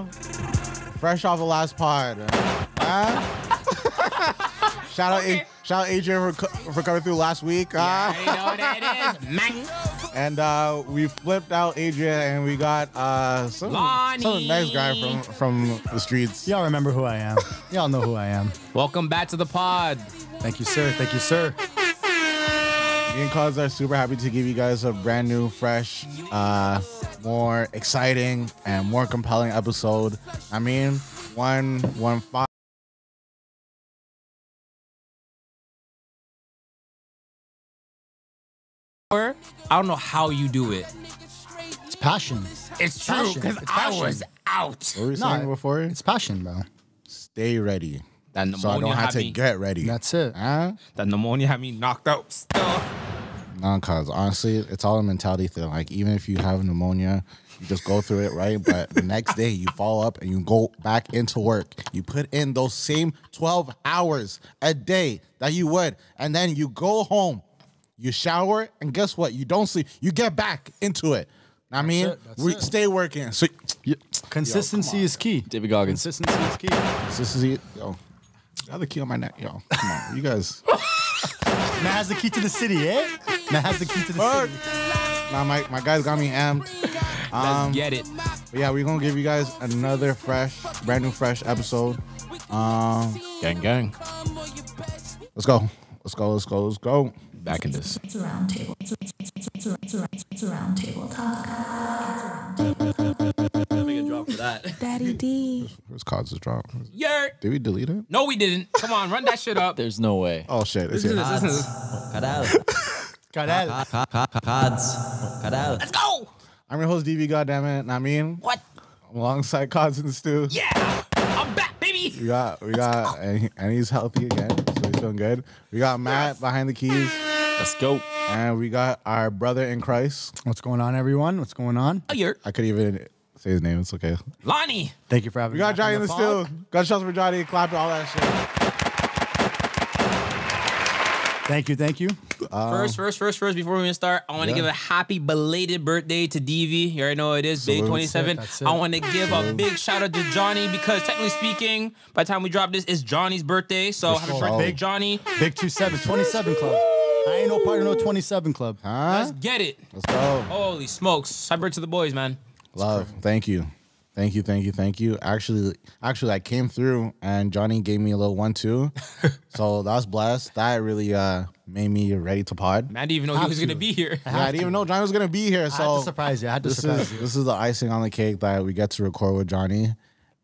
Fresh off the last pod. Shout out Adrian for coming through last week. Yeah, you know what that is, man. And we flipped out Adrian, and we got some nice guy from the streets. Y'all remember who I am. Y'all know who I am. Welcome back to the pod. Thank you, sir. Thank you, sir. Me and Cuz are super happy to give you guys a brand new, fresh, more exciting, and more compelling episode. I mean, one five. I don't know how you do it. It's passion. It's true, because I was out. What were we saying before? It's passion, bro. Stay ready. That So I don't have to get ready. That's it. That pneumonia had me knocked out still. No, cause honestly, it's all a mentality thing. Like, even if you have pneumonia, you just go through it, right? But the next day, you follow up and you go back into work. You put in those same 12 hours a day that you would, and then you go home, you shower, and guess what? You don't sleep. You get back into it. I mean, we stay working. So consistency is key. David Goggins. Consistency is key. Consistency, yo. I have the key on my neck, yo. Come on, you guys. Man has the key to the city, eh? Man has the key to the city. Nah, my guys got me amped. Let's get it. But yeah, we're gonna give you guys another brand new fresh episode. Gang, gang. Let's go. Back in this. It's a round table. It's a round table talk. Make a drop for that. Daddy D. Where's Cod's drop? Yeah. Did we delete it? No, we didn't. Come on, run that shit up. There's no way. Oh shit! It's Listen to here. this. Listen to this. Kordell. Let's go. I'm your host DV. Goddammit. I mean, What? I'm alongside Cod's in the stew. Yeah. I'm back, baby. We got, and he's healthy again, so he's feeling good. We got Matt behind the keys, Let's go. and we got our brother in Christ. What's going on, everyone? What's going on? Oh, you're I couldn't even say his name. It's okay. Lonnie. Thank you for having We me. got back Johnny on in the pod. stew. Gunshots for Johnny. Clap all that shit. Thank you. First, before we even start, I want to give a happy belated birthday to DV. You already know what it is, Big Salute. 27. That's it. I want to give a big shout out to Johnny because technically speaking, by the time we drop this, it's Johnny's birthday. So happy birthday, Big. Johnny. Big 27, 27 club. I ain't no part of no 27 club. Huh? Let's get it. Let's go. Holy smokes. Happy birthday to the boys, man. Love. Thank you. Actually, I came through and Johnny gave me a little 1-2. So that was blessed. That really made me ready to pod. Man, I didn't even know he was going to be here. Yeah, I didn't even know Johnny was gonna be here. I So had to surprise you. this is the icing on the cake that we get to record with Johnny.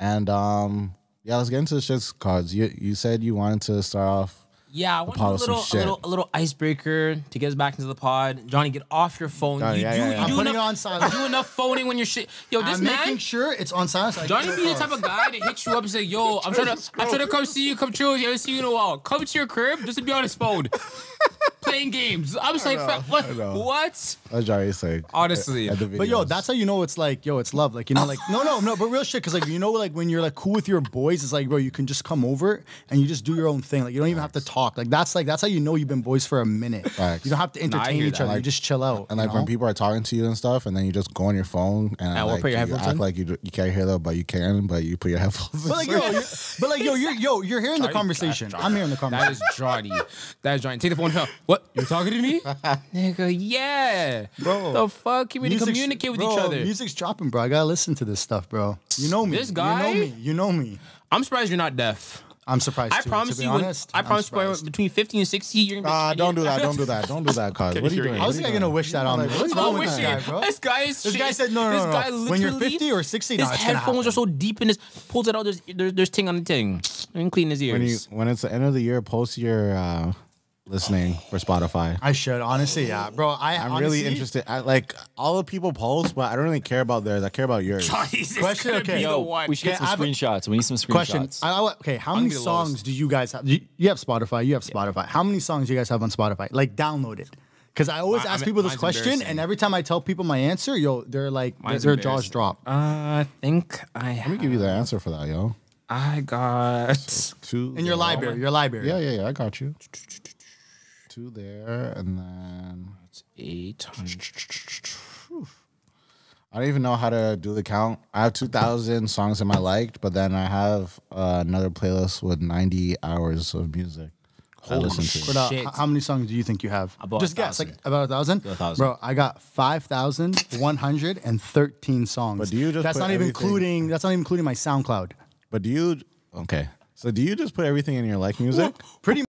And yeah, let's get into the shits, Cause you said you wanted to start off. Yeah, I want pod with some shit. a little icebreaker to get us back into the pod. Johnny, get off your phone. Yeah, yeah. I'm do putting enough, it on silent. You do enough phoning when you're shit. Yo, this I'm man. making sure it's on silence. So Johnny be the type of guy that hits you up and say, "Yo, I'm trying to come see you, come chill. You haven't seen you in a while. Come to your crib just to be on his phone, playing games." I was like, "What? I know. What?" That's Johnny's saying. Honestly. But yo, that's how you know it's like, yo, it's love. Like, you know, like, no, but real shit. Cause like, you know, like when you're like cool with your boys, it's like, bro, you can just come over and you just do your own thing. Like, you don't even have to talk. Like, that's how you know you've been boys for a minute. Facts. You don't have to entertain hear each that. other. You just chill out. And like you when know? people are talking to you and stuff, and then you just go on your phone and we'll like, put your you headphones act in? like you can't hear them, but you can. But you put your headphones. But you're hearing the conversation. I'm hearing the That conversation. is Johnny. That is Johnny. Take the phone. What? You're talking to me? Nigga, yeah. Bro. The fuck? Can we Music's- communicate with bro, each other? Music's dropping, bro. I gotta listen to this stuff, bro. You know me. This guy? You know me. I'm surprised you're not deaf. I'm surprised. I too, promise to be you, honest, I promise you, surprised. between 50 and 60, you're gonna be. Don't do that. Don't do that, Cause. What are you doing? How's this guy gonna wish that on me? What's wrong with wish this it. guy, bro? This guy is. This shit. guy said no. This guy When you're literally- 50 or 60, His no, it's gonna headphones are happen. so deep in his. Pulls it out. There's ting on the ting. And clean his ears. When it's the end of the year, post your listening for Spotify. I should honestly, yeah, bro. I'm really interested. Like all the people post, but I don't really care about theirs. I care about yours. Johnny's Question, gonna okay. be the Yo, one. we should get Okay, some screenshots. We need some Question. screenshots. Okay, how I'm many gonna be the songs lowest. do you guys have? You have Spotify. You have Spotify. How many songs do you guys have on Spotify? Like downloaded. Because I always ask people this mine's question, embarrassing. and every time I tell people my answer, yo, they're like, Mine's their jaws embarrassing. drop. I think I have. Let me give you the answer for that, yo. I got. Two. In your library, Yeah. I got you. Two there, and then 800. I don't even know how to do the count. I have 2,000 songs in my liked, but then I have another playlist with 90 hours of music I listen to. But, Shit. how many songs do you think you have? About Just guess, 1,000. like about 1,000? 1,000. Bro, I got 5,113 songs. But do you just that's put not even everything- including my SoundCloud. But do you? Okay. So do you just put everything in your like music? Pretty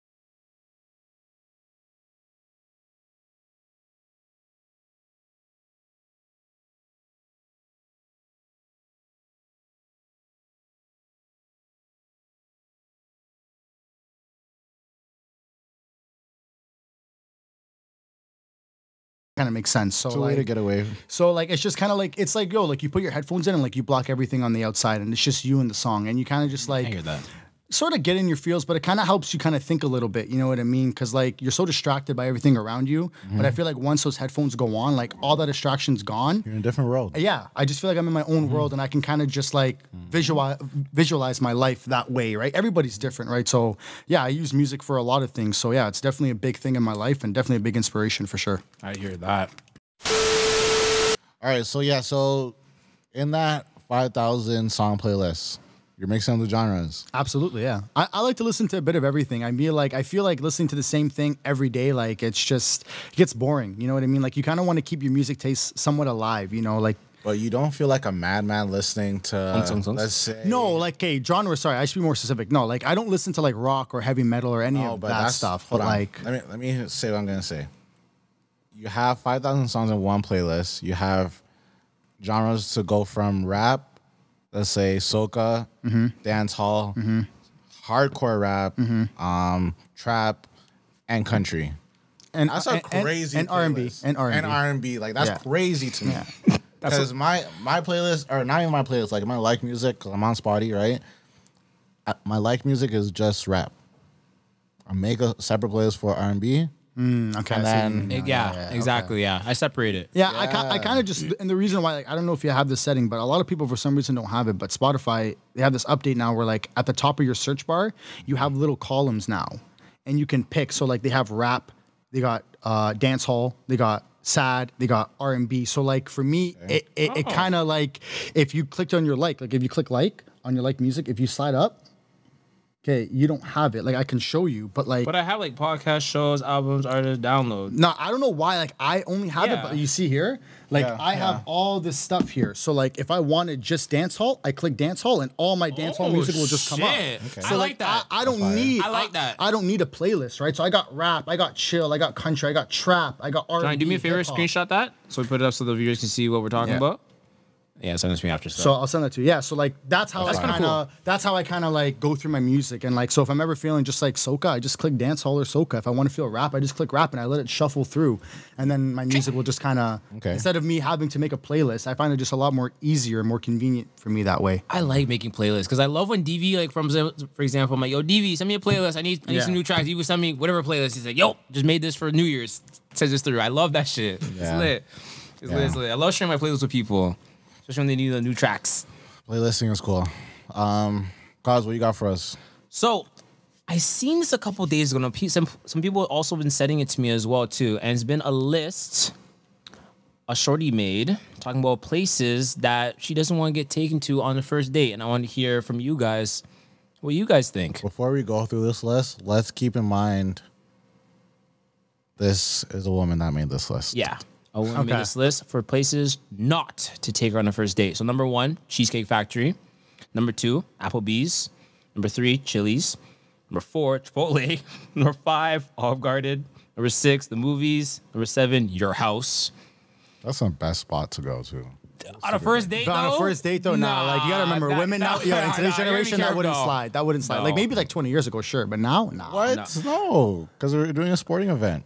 kind of makes sense. So It's a way to like, get away. so like it's just kind of like it's like yo, like you put your headphones in and like you block everything on the outside and it's just you and the song and you kind of just I like hear that. sort of get in your feels, but it kind of helps you kind of think a little bit. You know what I mean? Because like you're so distracted by everything around you. But I feel like once those headphones go on, like all that distraction's gone. You're in a different world. Yeah, I just feel like I'm in my own world and I can kind of just like visualize my life that way, right? Everybody's different, right? So yeah, I use music for a lot of things. So yeah, it's definitely a big thing in my life and definitely a big inspiration for sure. I hear that. All right. So yeah. So in that 5,000 song playlist, you're mixing the genres. Absolutely, yeah. I like to listen to a bit of everything. I feel like listening to the same thing every day, like it gets boring. You know what I mean? Like you kind of want to keep your music taste somewhat alive. You know, like. But you don't feel like a madman listening to, songs? let's say. No, like, okay, genre. Sorry, I should be more specific. No, like, I don't listen to like rock or heavy metal or any of that stuff. Hold But on. like, let me say what I'm gonna say. You have 5,000 songs in one playlist. You have genres to go from rap, let's say soca, dance hall, hardcore rap, trap, and country. and That's a crazy and R&B playlist. and R&B and R&B. Like that's Yeah. crazy to me. Yeah. Because my playlist, or not even my playlist, like my like music, because I'm on Spotify, right? My like music is just rap. I make a separate playlist for R&B. Okay, And I see what you then- mean. Yeah, exactly. Yeah, I separate it. Yeah, I kind of just, and the reason why, like, I don't know if you have this setting, but a lot of people for some reason don't have it. But Spotify, they have this update now where, like, at the top of your search bar, you have little columns now, and you can pick. So, like, they have rap, they got dance hall, they got sad, they got R&B. So, like, for me, it kind of like if you clicked on your like if you click like on your like music, if you slide up. Okay, you don't have it. Like I can show you, but like, But I have like podcast shows, albums, artists, download. no, I don't know why. Like I only have it, Yeah. but you see here, like Yeah, I have all this stuff here. So like, if I wanted just dance hall, I click dance hall, and all my dance hall music will just come up. shit. Okay. So I like that. I don't need. I like that. I don't need a playlist, right? So I got rap, I got chill, I got country, I got trap, I got R&B. Johnny, do me a favor, hip-hop. screenshot that so we put it up so the viewers can see what we're talking Yeah. about. Yeah, send it to me after. So I'll send that to you. Yeah. So like that's how I kinda kind of like go through my music and like so if I'm ever feeling just like soca, I just click dance hall or soca. If I want to feel rap, I just click rap and I let it shuffle through, and then my music will just kind of instead of me having to make a playlist, I find it just a lot more easier, more convenient for me that way. I like making playlists because I love when DV, like for example, I'm like, yo, DV, send me a playlist. I need Yeah. some new tracks. You would send me whatever playlist. He's like, yo, just made this for New Year's. Send this through. I love that shit. It's Yeah. lit. It's lit. It's lit. I love sharing my playlists with people, especially when they need the new tracks. Playlisting is cool. Cause, what you got for us? So I seen this a couple days ago. Some people also been sending it to me as well too, and it's been a list a shorty made talking about places that she doesn't want to get taken to on the first date, and I want to hear from you guys what you guys think. Before we go through this list, let's keep in mind this is a woman that made this list. Yeah. I want to make this list for places not to take her on a first date. So number 1, Cheesecake Factory. Number 2, Applebee's. Number 3, Chili's. Number 4, Chipotle. Number 5, Olive Garden. Number 6, the movies. Number 7, your house. That's the best spot to go to. On a first date, But on a first date though, nah, like you gotta remember, women now, yeah, in today's generation, that wouldn't slide. That wouldn't slide. Like maybe like 20 years ago, sure, but now, nah. What? No, because we're doing a sporting event.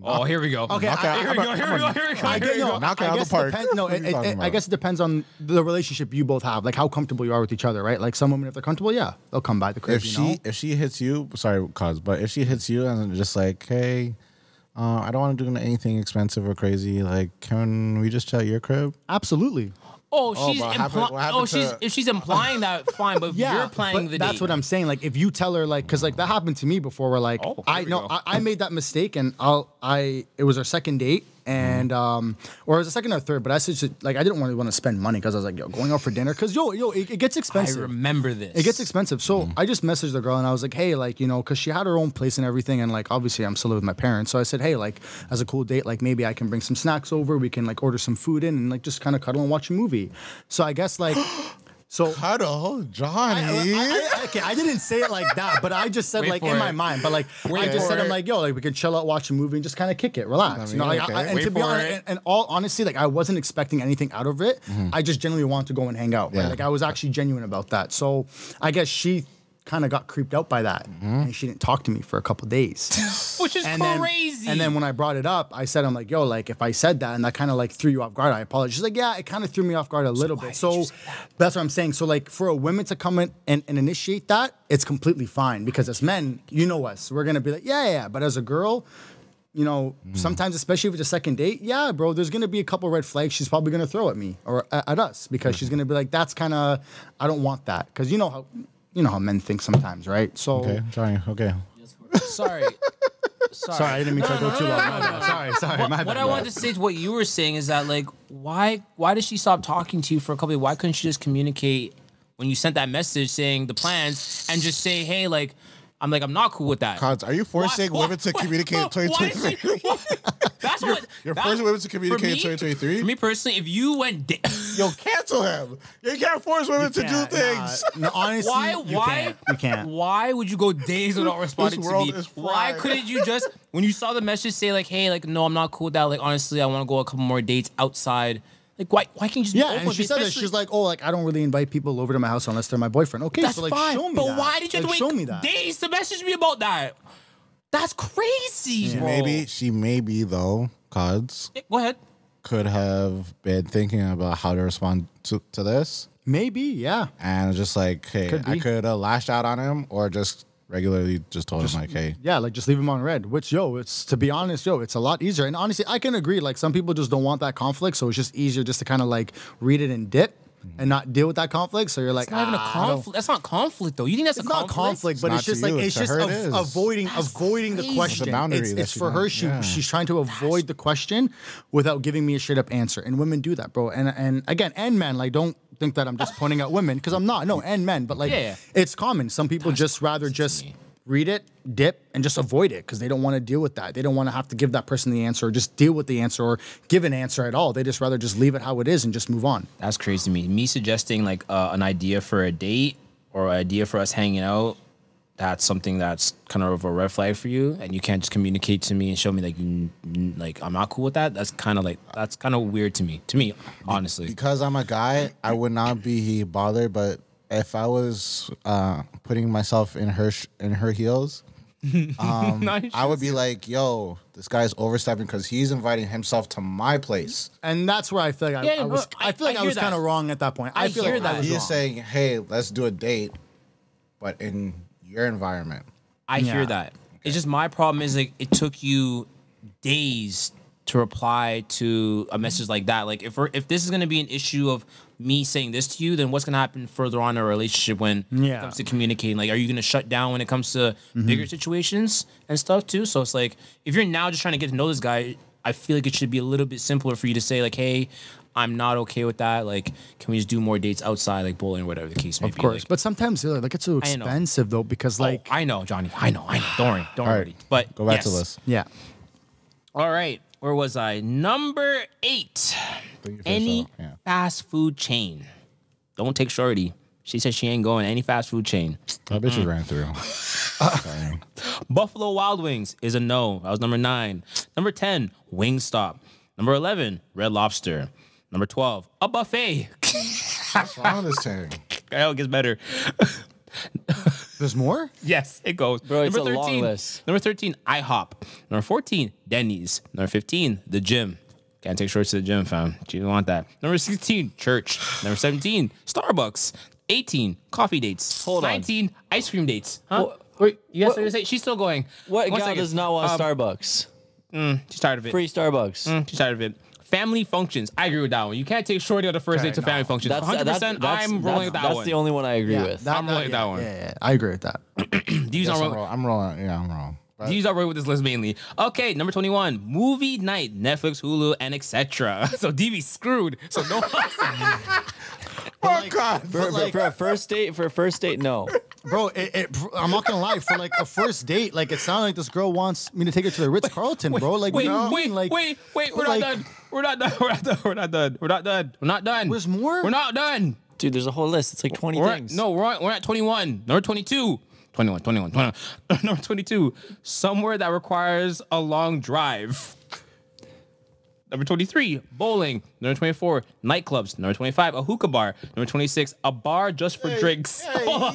Oh, here we go. Okay, Here we go. Here we go. Here we go. I Here we go. Knock it out of the park. No, What are you talking I about? guess it depends on the relationship you both have, like how comfortable you are with each other, right? Like some women, if they're comfortable, yeah, they'll come by the crib. If she hits you, sorry, cause, but if she hits you and just like, hey, I don't want to do anything expensive or crazy. Like, can we just chill at your crib? Absolutely. Oh, Oh, she's but what happened to- if she's implying that, fine. But if Yeah, you're planning but the that's date. what I'm saying. Like, if you tell her, like, because like that happened to me before, where like Oh, here I we know go. I made that mistake, and it was our second date, and or it was a second or third, but I said like I didn't really want to spend money because I was like, yo, going out for dinner because it gets expensive. I remember this. It gets expensive. So I just messaged the girl and I was like, hey, like, you know, because she had her own place and everything. And like, obviously I'm still with my parents. So I said, hey, like, as a cool date, like maybe I can bring some snacks over. We can like order some food in and like just kind of cuddle and watch a movie. So I guess like... So Cuddle, Johnny. Okay, I didn't say it like that, but I just said Wait like for in my it. mind. But like I just said, I'm like, yo, like we can chill out, watch a movie, and just kind of kick it, relax. I You know, mean, like, okay. and Wait to be for honest, it. and all honesty, like I wasn't expecting anything out of it. I just genuinely wanted to go and hang out. Right? Yeah. Like I was actually genuine about that. So I guess she kind of got creeped out by that, and she didn't talk to me for a couple days. Which is crazy. And then when I brought it up, I said, I'm like, yo, like if I said that and that kind of like threw you off guard, I apologize. She's like, yeah, it kind of threw me off guard a little bit. So that's what I'm saying. So like for a woman to come in and initiate that, it's completely fine because as men, you know us, we're gonna be like, yeah. But as a girl, you know, sometimes, especially if it's a second date, yeah, bro, there's gonna be a couple red flags she's probably gonna throw at me or at us because she's gonna be like, that's kind of, I don't want that because you know how men think sometimes, right? So Okay, Johnny. Okay. Sorry. sorry, I didn't mean to go too long. My bad. Sorry, my bad. What I wanted to say to what you were saying is that like why did she stop talking to you for a couple of why couldn't she just communicate when you sent that message saying the plans and just say, hey, like I'm not cool with that. Cons, are you forcing women to communicate in 2023? That's what You're forcing women to communicate in 2023? For me personally, if you went Yo, cancel him. You can't force women to do things. No, honestly, you can't. Why would you go days without responding This to world me? is Why fried. couldn't you just, when you saw the message, say like, hey, like, no, I'm not cool with that. Like, honestly, I want to go a couple more dates outside. Like, why can't you just be Yeah, open and with she me? said that. Especially- She's like, oh, like I don't really invite people over to my house unless they're my boyfriend. Okay, that's so like fine. show me but that. why did you have Like, to wait show me that? days to message me about that? That's crazy, bro. She maybe though, Cods Go ahead. could have been thinking about how to respond to this. Maybe, yeah. And just like, hey, Could I be. could have lashed out on him or just regularly just told him like, hey. Yeah, like just leave him on red. Which, it's to be honest, it's a lot easier. And honestly, I can agree. Like some people just don't want that conflict, so it's just easier just to kind of like read it and dip and not deal with that conflict. So you're like, It's not even a I don't- conflict. That's not conflict, though. You think that's It's a not conflict, but It's it's not just to like you, it's to just her it is. avoiding the crazy. question. It's a boundary It's that she for her. don't- yeah. She's trying to avoid the question without giving me a straight up answer. And women do that, bro. And again, and men, like don't think that I'm just pointing at women because I'm not. No, and men, but like Yeah. it's common. Some people just rather just read it, dip, and just avoid it because they don't want to deal with that. They don't want to have to give that person the answer or just deal with the answer or give an answer at all. They just rather just leave it how it is and just move on. That's crazy to me. Me suggesting like an idea for a date or an idea for us hanging out, that's something that's kind of a red flag for you, and you can't just communicate to me and show me like I'm not cool with that. That's kind of weird to me. To me, honestly. Because I'm a guy, I would not be bothered, but if I was putting myself in her heels, I would be like, yo, this guy's overstepping because he's inviting himself to my place. And that's where I feel like I was. I feel like I hear was that. kind of wrong at that point. I feel hear like that. I was He's wrong. saying, hey, let's do a date, but in your environment. I hear Yeah. that. It's just my problem is like it took you days to reply to a message like that. Like if this is gonna be an issue of me saying this to you, then what's gonna happen further on in a relationship when it comes to communicating? Like, are you gonna shut down when it comes to bigger situations and stuff too? So it's like if you're now just trying to get to know this guy, I feel like it should be a little bit simpler for you to say like, hey, I'm not okay with that. Like, can we just do more dates outside, like bowling, or whatever the case may be? Of course, Like, but sometimes like it's so I know. expensive though because like I know, Johnny. I know. Don't worry. Don't All worry. right, But go back to yes. this. yeah. All right. Where was I? Number 8. Think you finished Any that? Yeah. fast food chain. Don't take Shorty. She said she ain't going to any fast food chain. That bitch just ran through. Sorry. Buffalo Wild Wings is a no. That was number 9. Number 10, Wingstop. Number 11, Red Lobster. Number 12, a buffet. What's wrong with this thing? It gets better. There's more. Yes, it goes. Bro, it's a long list. Number 13, IHOP. Number 14, Denny's. Number 15, the gym. Can't take shorts to the gym, fam. You don't want that. Number 16, church. Number 17, Starbucks. 18, coffee dates. Hold on. 19, ice cream dates. Huh? What- Wait, you guys what- to say she's still going. What One gal second. does not want Starbucks? She's tired of it. Free Starbucks. She's tired of it. Family functions. I agree with that one. You can't take shorty on the first date to family functions. 100%. I'm rolling with that That's one. the only one I agree with. I'm rolling with that one. Yeah, I agree with that. These Yes, are I'm rolling. Yeah, I'm wrong. These are right with this list mainly. Okay, number 21, movie night, Netflix, Hulu, and etc. So DB screwed. So no. Oh God! For a first date, no. Bro, I'm not gonna lie. For like a first date, like it sounded like this girl wants me to take her to the Ritz Carlton, bro. Like, Wait, what do you wait, mean? Like, wait. We're not done. We're not done. We're not done. There's more? We're not done. Dude, there's a whole list. It's like 20 things. We're at 21. Number 22. 21. Number 22. Somewhere that requires a long drive. Number 23, bowling. Number 24, nightclubs. Number 25, a hookah bar. Number 26, a bar just for drinks. Hold on.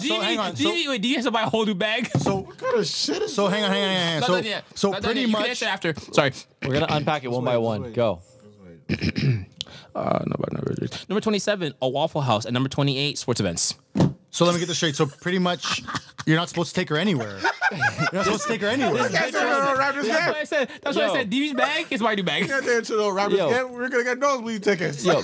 Yo, hang on. Wait, do you have to buy a whole new bag? So What kind of shit is hang on. Not done yet. So Not done pretty yet. You can much. answer after. Sorry. we're gonna unpack it one by one. Go. Number 27, a Waffle House. And number 28, sports events. So let me get this straight. So pretty much, you're not supposed to take her anywhere. You're not supposed to take her anywhere. That's what I said. That's what I said. DB's bag is my new bag. Yo. We're gonna get nosebleed tickets. Yo,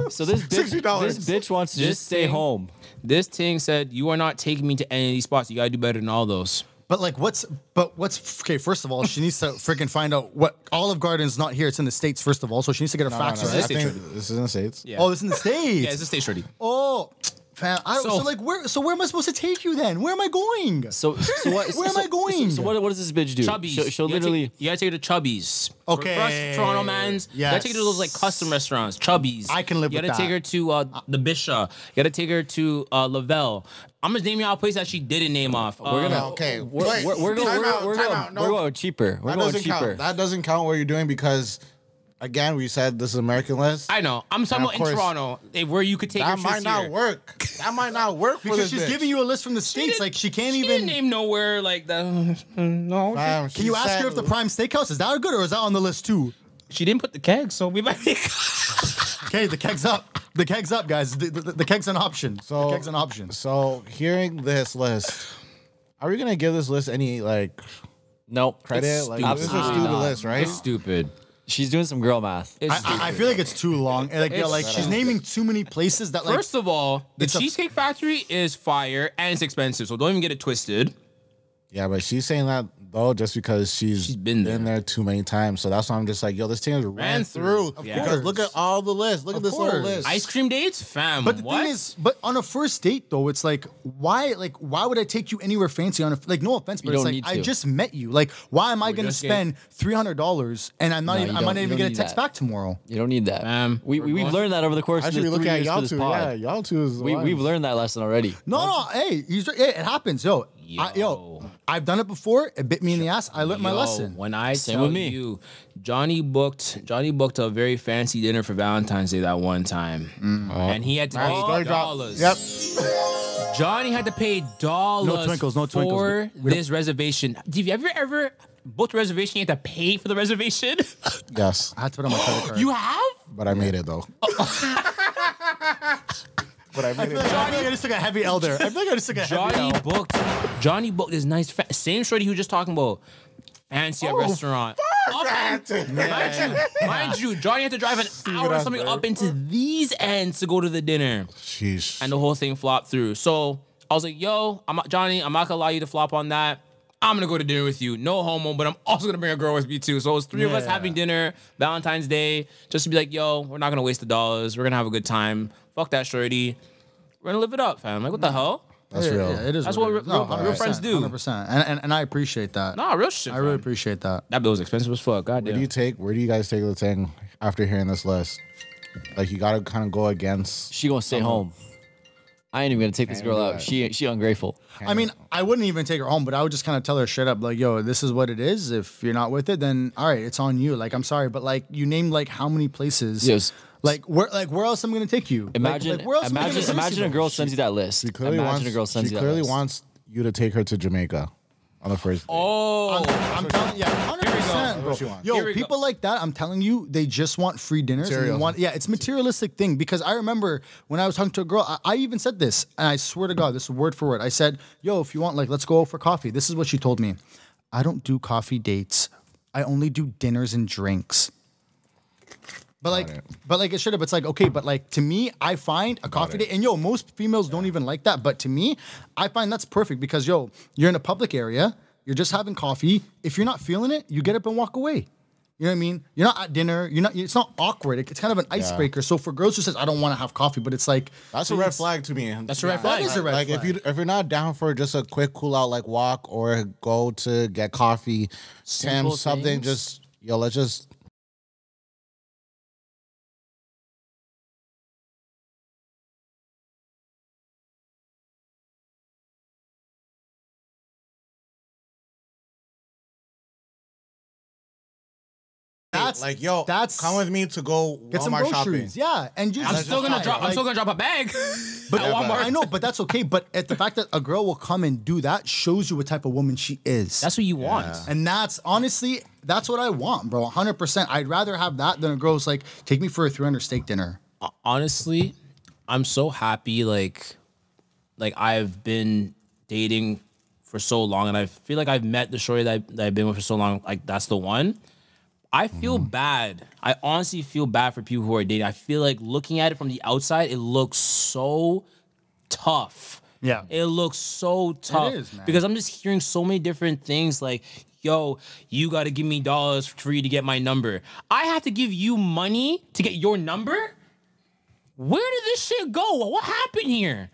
so this $60. bitch wants to just stay thing- home. This thing said, you are not taking me to any of these spots. You got to do better than all those. But like, what's okay? First of all, she needs to freaking find out what Olive Garden's not here. It's in the States. First of all, so she needs to get her facts I right. think this is in the States. Yeah. Oh, it's in the States. Yeah, it's a state shorty. Oh, fam. So like, where am I supposed to take you then? Where am I going? So what? Where am I going? So what does this bitch do? Chubby's. She'll literally. You gotta take her to Chubby's. Okay. For us Toronto mans, you gotta take her to those like custom restaurants. Chubby's. I can live You with gotta that. take her to the Bishop. You gotta take her to Lavelle. I'm just naming out a place that she didn't name off. We're gonna. Okay, We're wait. going Time out. we're going cheaper. We're That going doesn't cheaper. count. That doesn't count what you're doing because, again, we said this is American list. I know. I'm talking And about of in course, Toronto, where you could take her. That might not work. That might not work for Because this she's bitch. giving you a list from the States. didn't- Like she can't She even. didn't name nowhere like that. No. Fam, Can you ask her if the Prime Steakhouse is that good or is that on the list too? She didn't put the keg, so we might be. Okay, the keg's up. The keg's up, guys. The keg's an option. The keg's an option. So hearing this list, are we gonna give this list any like Nope. credit? It's Like stupid. this is a stupid list, right? It's stupid. She's doing some girl math. I feel like it's too long. And, like she's naming too many places that like. First of all, the It's a- Cheesecake Factory is fire and it's expensive, so don't even get it twisted. Yeah, but she's saying that though just because she's been there. too many times. So that's why I'm just like, yo, this team ran through. Yeah. Because look at all the lists. Look at this whole course. list. Ice cream dates, fam. But the what? thing is, but on a first date though, it's like why would I take you anywhere fancy on a like no offense, but You it's don't like need I to. just met you. Like why am I gonna just spend $300 and I'm not No, even you I might don't- not you even don't get a need text that. back tomorrow. You don't need that. We're We've going- learned that over the course I of should the be 3 looking at years y'all for this two. pod. Yeah, y'all two is the We've ones. learned that lesson already. No, hey, it happens, yo. I've done it before. It bit me in the ass. I learned my Yo, lesson. When I Same tell with me. you, Johnny booked a very fancy dinner for Valentine's Day that one time, and he had to pay Story drop. dollars. Yep. Johnny had to pay dollars No twinkles. for We don't- this reservation. Have you ever booked a reservation? You had to pay for the reservation. Yes, I had to put on my credit card. You have? but I made it though. But I made it. I feel like I just took a heavy L there. I feel like I just took a heavy L. Johnny booked this nice same shorty he was just talking about. Fancy at restaurant. Mind you, Johnny had to drive an hour or ass something bird. up into these ends to go to the dinner. Sheesh. And the whole thing flopped through. So I was like, yo, Johnny, I'm not gonna allow you to flop on that. I'm gonna go to dinner with you. No homo, but I'm also gonna bring a girl with me too. So it was three of us Yeah. having dinner, Valentine's Day, just to be like, yo, we're not gonna waste the dollars. We're gonna have a good time. Fuck that shorty. We're gonna live it up, fam. Like, what the hell? That's real. Yeah, it is. That's what what it is. No, real friends do. 100%. And I appreciate that. Nah, real shit. I really fam. appreciate that. That bill was expensive as fuck. God Where damn. do you guys take the thing after hearing this list? Like you gotta kind of go against. She gonna stay home. I ain't even gonna take this girl out. She ungrateful. I mean, I wouldn't even take her home, but I would just kind of tell her straight up, like, yo, this is what it is. If you're not with it, then all right, it's on you. Like, I'm sorry, but like, you named like how many places? Yes. Like where else am I gonna take you? Imagine, like, where else am I gonna take you, imagine a though? girl sends you that list. She clearly Imagine a girl wants. sends She you that clearly list. wants you to take her to Jamaica on the first. Date. Oh, I'm telling, yeah, 100%, bro. What you want? Yo, Here we people like that, I'm telling you, they just want free dinners. And they Material. want, yeah, it's materialistic thing. Because I remember when I was talking to a girl, I even said this, and I swear to God, this is word for word. I said, yo, if you want, like, let's go out for coffee. This is what she told me. I don't do coffee dates. I only do dinners and drinks. But it should have. It's like, okay, but like to me, I find a coffee date, and most females don't even like that. But to me, I find that's perfect because you're in a public area, you're just having coffee. If you're not feeling it, you get up and walk away. You know what I mean? You're not at dinner. It's not awkward. It's kind of an icebreaker. So for girls who says I don't want to have coffee, but it's like that's a red flag to me. That's a red flag. That is a red flag. If you're not down for just a quick cool out like walk or go to get coffee, Simple something, things. just let's just. Come with me to go get some Walmart groceries. shopping. Yeah, and I'm still gonna drop a bag. But at Walmart. I know, but that's okay. But at the fact that a girl will come and do that shows you what type of woman she is. That's what you want. And that's honestly, that's what I want, bro. 100%. I'd rather have that than a girl's like, take me for a $300 steak dinner. Honestly, I'm so happy. Like I've been dating for so long, and I feel like I've met the shorty that I've been with for so long. Like that's the one. I feel bad. I honestly feel bad for people who are dating. I feel like looking at it from the outside, it looks so tough. Yeah. It looks so tough. It is, man. Because I'm just hearing so many different things like, yo, you got to give me dollars for you to get my number. I have to give you money to get your number? Where did this shit go? What happened here?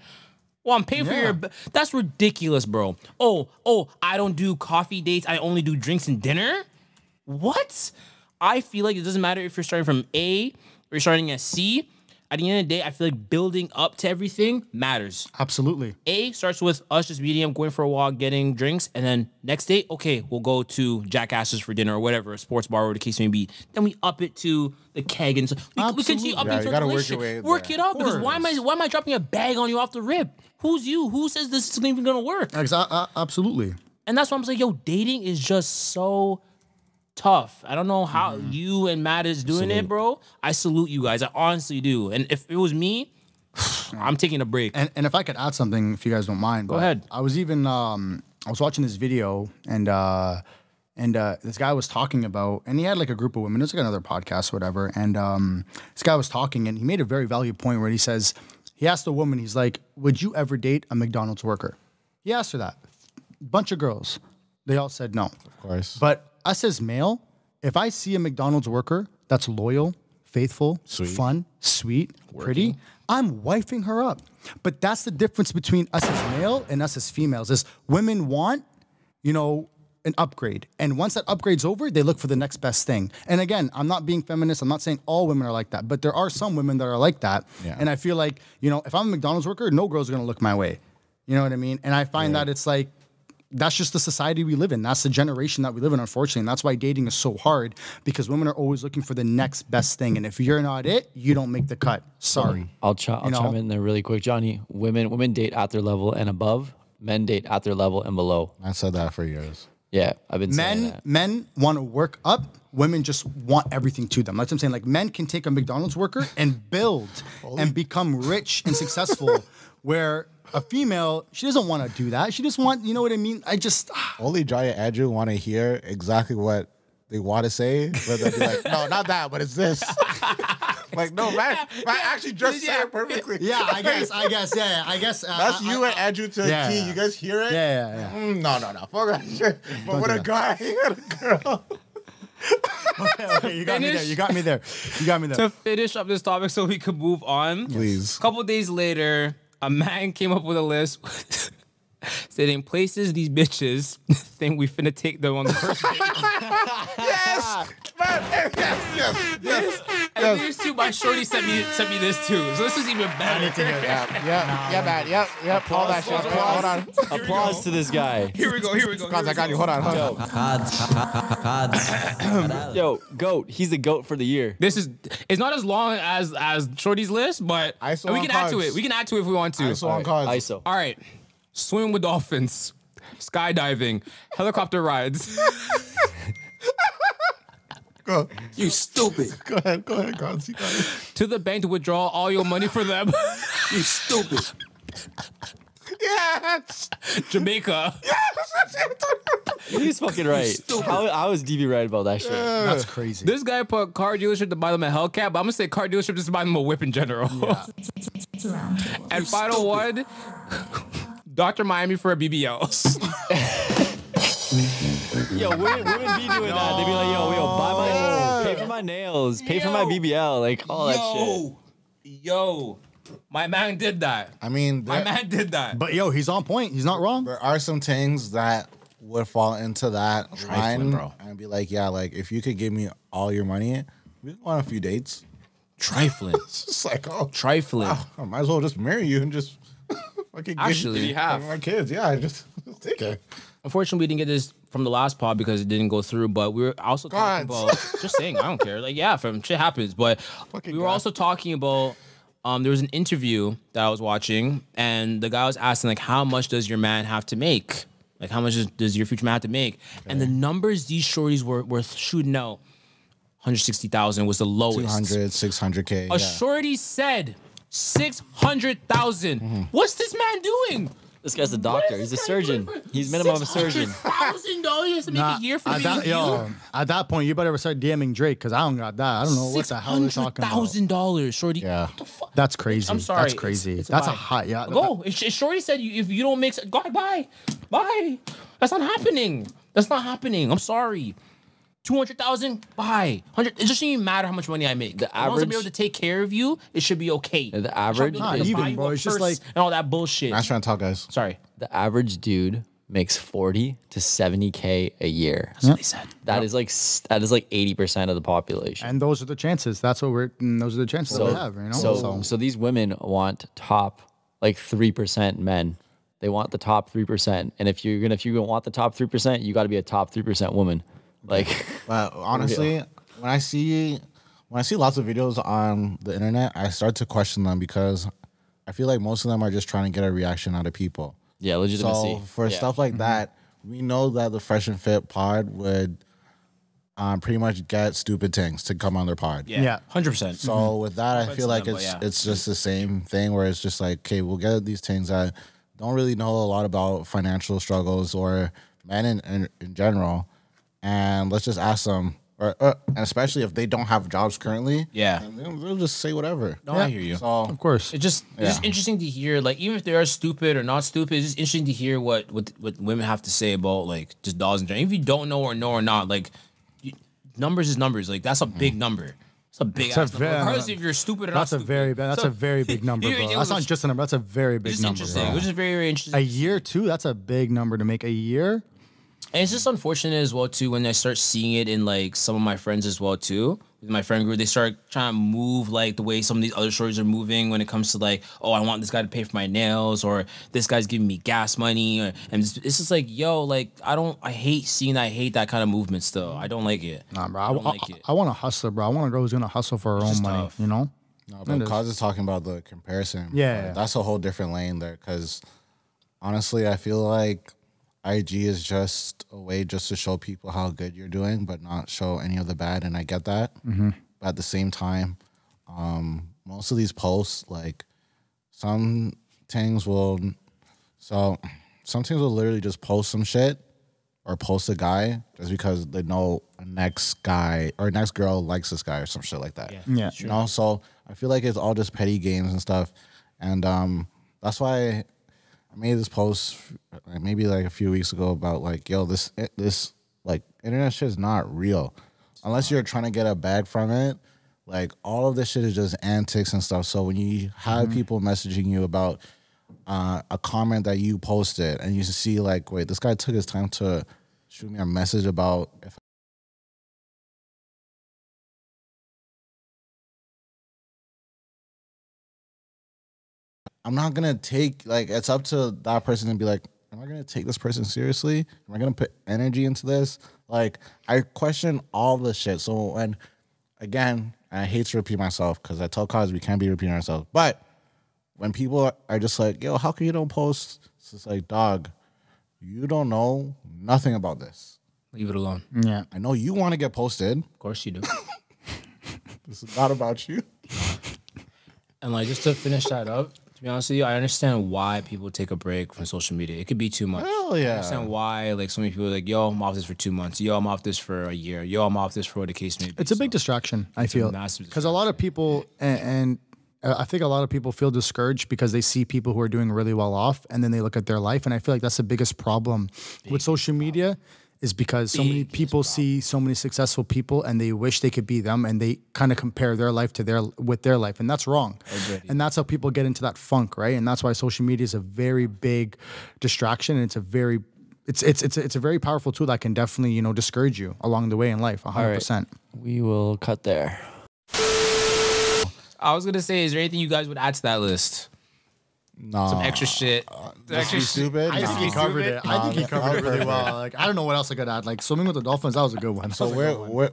Well, I'm paying for your... That's ridiculous, bro. Oh, I don't do coffee dates. I only do drinks and dinner? What? I feel like it doesn't matter if you're starting from A or you're starting at C. At the end of the day, I feel like building up to everything matters. Absolutely. A starts with us just meeting up, going for a walk, getting drinks, and then next day, okay, we'll go to Jackasses for dinner or whatever, a sports bar or the case may be. Then we up it to the keg, and so we continue upping to a relationship. Work it up, because why am I dropping a bag on you off the rip? Who's you? Who says this is even gonna work? Absolutely. And that's why I'm saying, yo, dating is just so tough. I don't know how you and Matt is doing it, bro. I salute you guys. I honestly do. And if it was me, I'm taking a break. And if I could add something, if you guys don't mind. Go ahead. I was even I was watching this video and this guy was talking about, and he had like a group of women. It was like another podcast or whatever. And this guy was talking, and he made a very valuable point where he says, he asked a woman, he's like, would you ever date a McDonald's worker? He asked her that. Bunch of girls. They all said no. Of course. But us as male, if I see a McDonald's worker that's loyal, faithful, fun, sweet, pretty, I'm wifing her up. But that's the difference between us as male and us as females is women want, an upgrade. And once that upgrade's over, they look for the next best thing. And again, I'm not being feminist. I'm not saying all women are like that, but there are some women that are like that. Yeah. And I feel like, if I'm a McDonald's worker, no girls are going to look my way. You know what I mean? And I find that it's like, that's just the society we live in. That's the generation that we live in, unfortunately. And that's why dating is so hard, because women are always looking for the next best thing. And if you're not it, you don't make the cut. Sorry. I'll chime in there really quick, Johnny. Women date at their level and above. Men date at their level and below. I said that for years. Yeah, I've been saying that. Men want to work up. Women just want everything to them. That's what I'm saying. Like, men can take a McDonald's worker and build and become rich and successful, where a female, she doesn't want to do that. She just want, you know what I mean? Only Jaya and Andrew want to hear exactly what they want to say, but they'll be like, no, not that, but it's this. Like, no, man actually just said it perfectly. Yeah, I guess. That's you and Andrew to a T. You guys hear it? Yeah. No. Fuck that shit. But with a guy and a girl. Okay, you got me there. To finish up this topic so we can move on. Please. A couple days later, a man came up with a list stating places these bitches think we finna take them on the first date. Yes! Man, yes. And these two, my shorty sent me this too. So this is even better. I need to hear that. Yeah, man. Yep. All that shit. Hold on. Applause to this guy. Here we go. I got you. Hold on. Yo, GOAT. He's the GOAT for the year. It's not as long as Shorty's list, but we can add to it. We can add to it if we want to. ISO on cards. ISO. All right. Swimming with dolphins, skydiving, helicopter rides. Go. You stupid. Go ahead, Gonzi. To the bank to withdraw all your money for them. You stupid. Yes. Jamaica. Yes. He's fucking right. How is DB right about that shit? That's crazy. This guy put car dealership to buy them a Hellcat, but I'm gonna say car dealership just to buy them a whip in general. It's a round table. And final one, Dr. Miami for a BBL. Yo, women be doing that. They be like, yo, buy my pay for my nails, pay for my BBL, like all that shit. Yo, my man did that. I mean, My man did that. But yo, he's on point. He's not wrong. there are some things that would fall into that line, bro. and be like, yeah, like if you could give me all your money, we can go on a few dates. Trifling. It's just like, oh, Trifling. wow, I might as well just marry you and just fucking Actually, give you have. my kids. Yeah, just take it. Unfortunately, we didn't get this from the last pod because it didn't go through. But we were also talking God. about just saying, I don't care. Like, yeah, from shit happens. But Fucking we were God. also talking about. There was an interview that I was watching, and the guy was asking like, how much does your man have to make? Like, how much does your future man have to make? And the numbers these shorties were shooting out, 160,000 was the lowest. 200, 600K. A shorty said 600,000. What's this man doing? This guy's a doctor. He's a surgeon. He's minimum a surgeon. $600,000 to make a year for the At that point, you better start DMing Drake because I don't got that. I don't know what the hell you're talking about. $600,000, shorty. Yeah. What the fuck? That's crazy. I'm sorry. That's crazy. It's That's a lie. hot. Yeah. Go. If Shorty said if you don't make bye. That's not happening. That's not happening. I'm sorry. 200,000, bye. 100. It doesn't even matter how much money I make. The As long as I'm average- able to take care of you, it should be okay. The I should be average able to Not buy even, you bro. a It's just purse like- and all that bullshit. Nice trying to talk, guys. Sorry. The average dude makes 40 to 70K a year. That's what they said. That is like 80% of the population. And those are the chances. That's what those are the chances that we have, you know? So these women want top like 3% men. They want the top 3%. And if you want the top 3%, you got to be a top 3% woman. Like, But honestly, when I see lots of videos on the internet, I start to question them because I feel like most of them are just trying to get a reaction out of people. yeah, legitimacy. So for stuff like that, we know that the Fresh and Fit pod would pretty much get stupid things to come on their pod. Yeah. 100%. So with that, I Offense feel to like them, but it's just the same thing where it's just like, okay, we'll get these things that don't really know a lot about financial struggles or men in general, and let's just ask them, or and especially if they don't have jobs currently, Yeah. and they'll just say whatever. No, I hear you. So Of course. It's just interesting to hear, like, even if they are stupid or not stupid, it's just interesting to hear what women have to say about, like, just dolls in general. Even if you don't know or not, like, numbers is numbers. Like, that's a big number. It's a big ass number. Regardless if you're stupid or not That's a stupid. very bad. That's So- a very big number, It bro. was That's not just a number. That's a very big It's just number. interesting. Bro. Which is very, very interesting. A year too. That's a big number to make a year. And it's just unfortunate as well too when I start seeing it in like some of my friends as well too. With my friend group, they start trying to move like the way some of these other stories are moving when it comes to like, oh, I want this guy to pay for my nails, or this guy's giving me gas money, and it's just like, yo, like I hate seeing that. I hate that kind of movement still. I don't like it. Nah, bro. I don't like it. I want a hustler, bro. I want a girl who's gonna hustle for her own just money. tough. You know. No, but Cause is talking about the comparison. Yeah. That's a whole different lane there. Because honestly, I feel like IG is just a way just to show people how good you're doing, but not show any of the bad. And I get that. But at the same time, most of these posts, like some things will literally just post some shit or post a guy just because they know a next guy or next girl likes this guy or some shit like that. Yeah. You know, so I feel like it's all just petty games and stuff. And that's why I made this post maybe like a few weeks ago about like, yo, this like internet shit is not real. Unless you're trying to get a bag from it, like all of this shit is just antics and stuff. So when you have people messaging you about a comment that you posted and you see like, wait, this guy took his time to shoot me a message about if I'm not gonna take, like, it's up to that person to be like, am I gonna take this person seriously? Am I gonna put energy into this? Like, I question all this shit. So when, again, and I hate to repeat myself because I tell cause we can't be repeating ourselves, but when people are just like, yo, how come you don't post? It's just like, dog, you don't know nothing about this. Leave it alone. Yeah. I know you want to get posted. Of course you do. This is not about you. And like just to finish that up, To be honest with you, I understand why people take a break from social media. It could be too much. Hell yeah. I understand why, like, so many people are like, yo, I'm off this for 2 months. Yo, I'm off this for a year. Yo, I'm off this for what the case may be. It's a big distraction, I feel. massive Because a lot of people, and I think a lot of people feel discouraged because they see people who are doing really well off and then they look at their life. And I feel like that's the biggest problem with social media is because so many people see so many successful people and they wish they could be them and they kind of compare their life to their life. And that's wrong. And that's how people get into that funk, right? And that's why social media is a very big distraction and it's a very powerful tool that can definitely, you know, discourage you along the way in life, 100%. Right. We will cut there. I was going to say, is there anything you guys would add to that list? No. Some extra shit. Extra stupid? I think he covered it. I think he covered it really well. Like, I don't know what else I could add. Like, swimming with the dolphins, that was a good one. So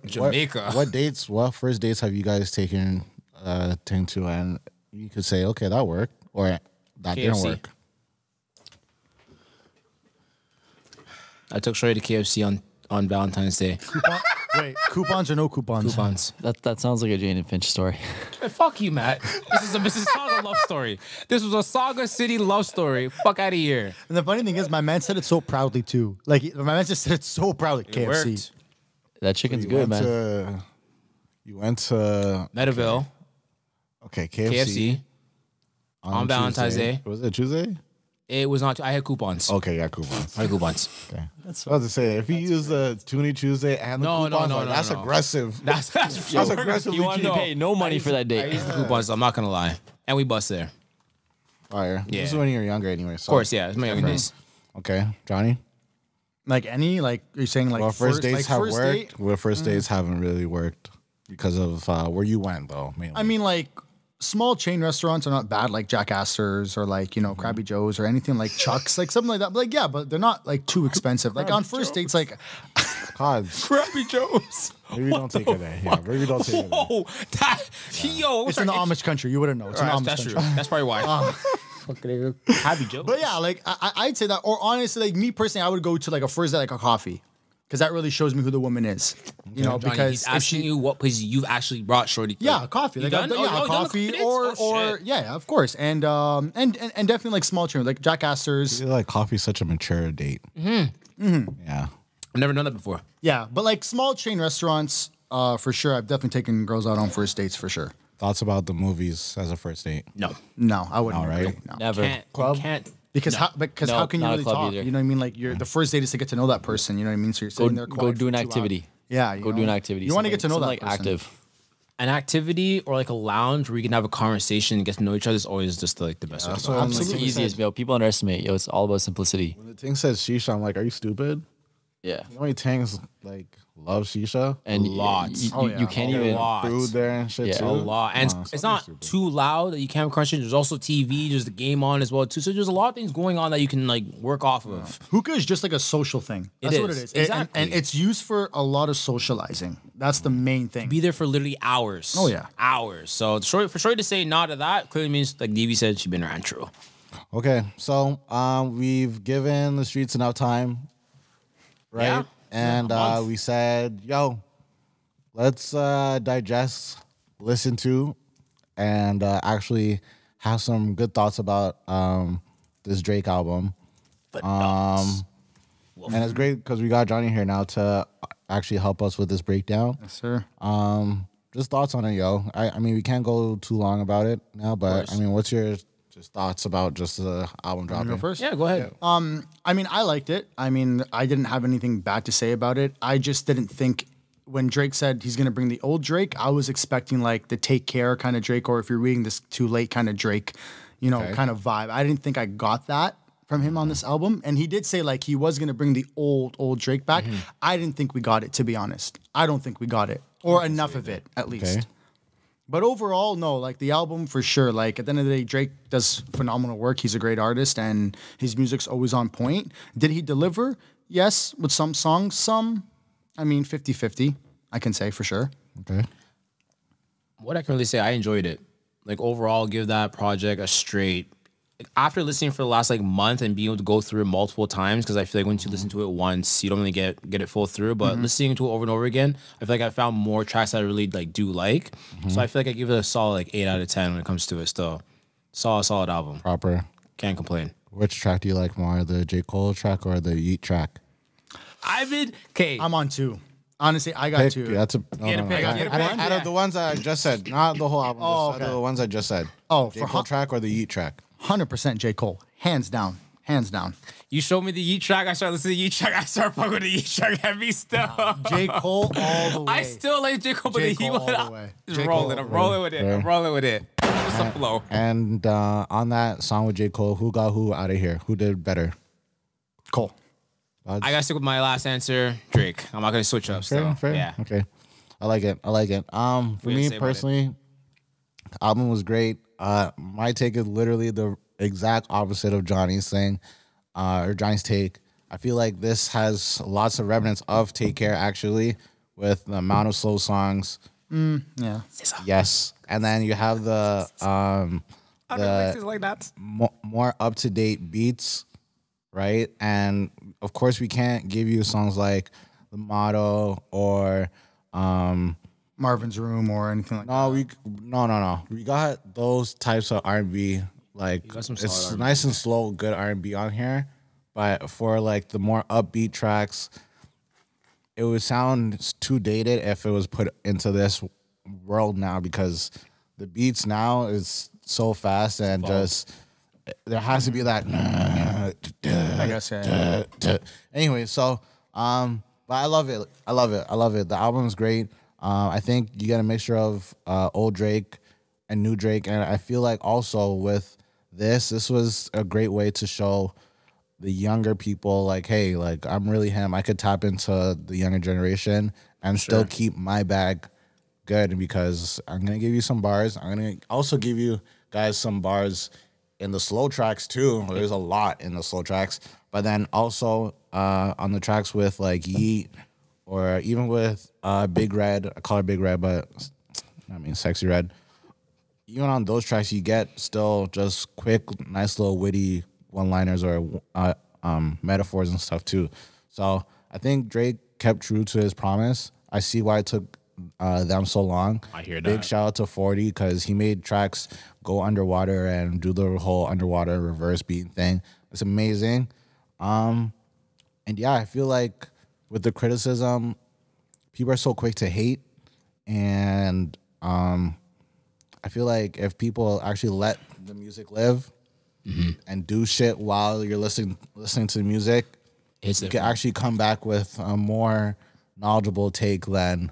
Jamaica. What first dates have you guys taken to, and you could say, okay, that worked, or that didn't KFC. work? I took Shorty to KFC on Valentine's Day. Wait, coupons or no coupons? Coupons. That sounds like a Jane and Finch story. Hey, fuck you, Matt. This is a Mississauga love story. This was a Saga City love story. Fuck out of here. And the funny thing is, my man said it so proudly too. Like my man just said it so proudly. It KFC. worked. That chicken's good, man. You went to Medeville, okay KFC. KFC on Valentine's Day. Was it Tuesday? It was not. I had coupons. Okay, yeah, coupons. I had coupons. Okay. I was to say, if you use the Toonie Tuesday and the coupons, that's aggressive. That's aggressive. You wanted to pay no money for that I date. used the coupons. I'm not gonna lie. And we bust there. Fire. Yeah. This is when you're younger, anyway. So. Of course, yeah. It's my younger days. Okay, Johnny. Like you're saying like Well, first dates have first worked. date? Well, first dates haven't really worked because of where you went, though. Mainly. I mean, like small chain restaurants are not bad, like Jack Astor's or like, you know, Krabby Joe's or anything like Chuck's, like something like that. But like, yeah, but they're not like too expensive. Like on first dates, like God, Krabby Joe's. maybe don't take it there. Yeah, maybe don't take it there. Whoa, yo, it's in the Amish country. You wouldn't know. It's in the Amish that's country. true. That's probably why. Krabby Joe's. But yeah, like I'd say that. Or honestly, like me personally, I would go to like a first date, like a coffee. Because that really shows me who the woman is, you know. Johnny, because he's asking you what places you've actually brought Shorty. yeah, coffee, You like done? yeah, Oh, coffee, you done the or shit. yeah, of course, and definitely like small chain, like Jack Astor's. I feel like coffee's such a mature date. Yeah. I've never done that before. Yeah, but like small chain restaurants, for sure. I've definitely taken girls out on first dates for sure. Thoughts about the movies as a first date? No. No, I wouldn't. All right. agree, no. Never. Club? Can't. Because how No, how can you not a really club talk? either. You know what I mean? Like the first date is to get to know that person. You know what I mean? So you're Go, sitting there go quiet do for an 2 activity. hours. Yeah, Go do an activity. You want to get to know that something like person. active. An activity or like a lounge where you can have a conversation and get to know each other is always just like the best. way to So go. when It's the the thing easiest, said- yo. People underestimate, yo. It's all about simplicity. when the thing says shisha, I'm like, are you stupid? Yeah. You know how many tangs like love shisha? And Lots. You can't even. Lots. Food there and shit Yeah. too. A lot. And Come on, it's something not stupid. too loud that you can't crunch it. There's also TV, there's the game on as well too. So there's a lot of things going on that you can like work off of. Hookah is just like a social thing. It That's what is, it is. exactly. And it's used for a lot of socializing. That's the main thing. Be there for literally hours. Oh, yeah. Hours. So for Shorty to say no to that clearly means, like Deavy said, she's been around true. Okay, so we've given the streets enough time, right? Yeah. And A month. we said, yo, let's digest, listen to, and actually have some good thoughts about this Drake album. But And it's great because we got Johnny here now to actually help us with this breakdown. Yes, sir. Just thoughts on it, yo. I mean, we can't go too long about it now, but I mean, what's your just thoughts about just the album dropping? Go first. yeah, go ahead. I mean, I liked it. I mean, I didn't have anything bad to say about it. I just didn't think when Drake said he's going to bring the old Drake, I was expecting like the Take Care kind of Drake, or if you're reading this too late kind of Drake, you know, kind of vibe. I didn't think I got that from him on this album. And he did say like he was going to bring the old Drake back. I didn't think we got it, to be honest. I don't think we got it, or enough of it at least. Okay. But overall, no, like the album for sure. Like at the end of the day, Drake does phenomenal work. He's a great artist and his music's always on point. Did he deliver? Yes, with some songs. Some, I mean, 50-50, I can say for sure. Okay. What I can really say, I enjoyed it. Like overall, give that project a straight. After listening for the last like month and being able to go through it multiple times, because I feel like once you listen to it once, you don't really get it full through. But listening to it over and over again, I feel like I found more tracks that I really like do like. So I feel like I give it a solid like 8 out of 10 when it comes to it. Still, Solid album. Proper. Can't complain. Which track do you like more, the J. Cole track or the Yeet track? I've been okay. I'm on 2. Honestly, I got 2. That's a Get a pick. Out of the ones that I just said, not the whole album. Oh, Just out of the ones I just said. Oh, J. for Cole track or the Yeet track? 100% J. Cole. Hands down. Hands down. You showed me the Yeet track. I started listening to the Yeet track. I started fucking with the Yeet track heavy still. J. Cole all the way. I still like J. Cole, but J. the Heat Cole one. all the way. Just J. rolling. Cole I'm rolling with it. Fair. I'm rolling with it. Just a flow. And on that song with J. Cole, who got who out of here? Who did better? Cole. I gotta stick with my last answer, Drake. I'm not gonna switch up. So Fair. yeah. Okay. I like it. For gonna me say about personally, the album was great. My take is literally the exact opposite of Johnny's thing, or Johnny's take. I feel like this has lots of remnants of Take Care, actually, with the amount of slow songs. Yeah. Yes. And then you have the like that. more up-to-date beats, right? And of course, we can't give you songs like The Motto or Marvin's Room or anything like that. no. We got those types of R&B. Like, got some it's solid R&B. nice and slow, good R&B on here. But for like the more upbeat tracks, it would sound too dated if it was put into this world now, because the beats now is so fast and just there has to be that. I guess, yeah. Anyway, so but I love it. The album is great. I think you get a mixture of old Drake and new Drake, and I feel like also with this was a great way to show the younger people, like, hey, like, I'm really him. I could tap into the younger generation and still keep my bag good, because I'm going to give you some bars. I'm going to also give you guys some bars in the slow tracks too. There's a lot in the slow tracks. But then also on the tracks with like Yeet or even with Big Red, I call her Big Red, but I mean Sexy Red. Even on those tracks, you get still just quick, nice little witty one-liners or metaphors and stuff too. So I think Drake kept true to his promise. I see why it took them so long. I hear that. Big shout out to 40 because he made tracks go underwater and do the whole underwater reverse beat thing. It's amazing. And yeah, I feel like with the criticism, people are so quick to hate, and I feel like if people actually let the music live and do shit while you're listening to the music, It's you can different. actually come back with a more knowledgeable take than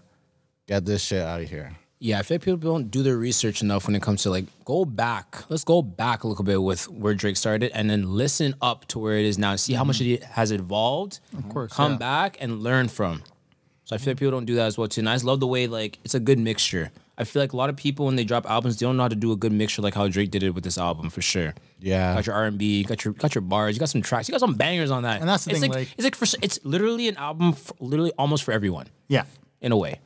get this shit out of here. Yeah, I feel like people don't do their research enough when it comes to like go back. Let's go back a little bit with where Drake started and then listen up to where it is now. See how much it has evolved. Of course, Come yeah. back and learn from. So I feel like people don't do that as well too. And I just love the way like it's a good mixture. I feel like a lot of people when they drop albums, they don't know how to do a good mixture like how Drake did it with this album for sure. Yeah. Got your R&B, you got your bars, you got some tracks, you got some bangers on that. And that's the it's thing, like, like- it's like it's literally an album, literally almost for everyone Yeah. in a way.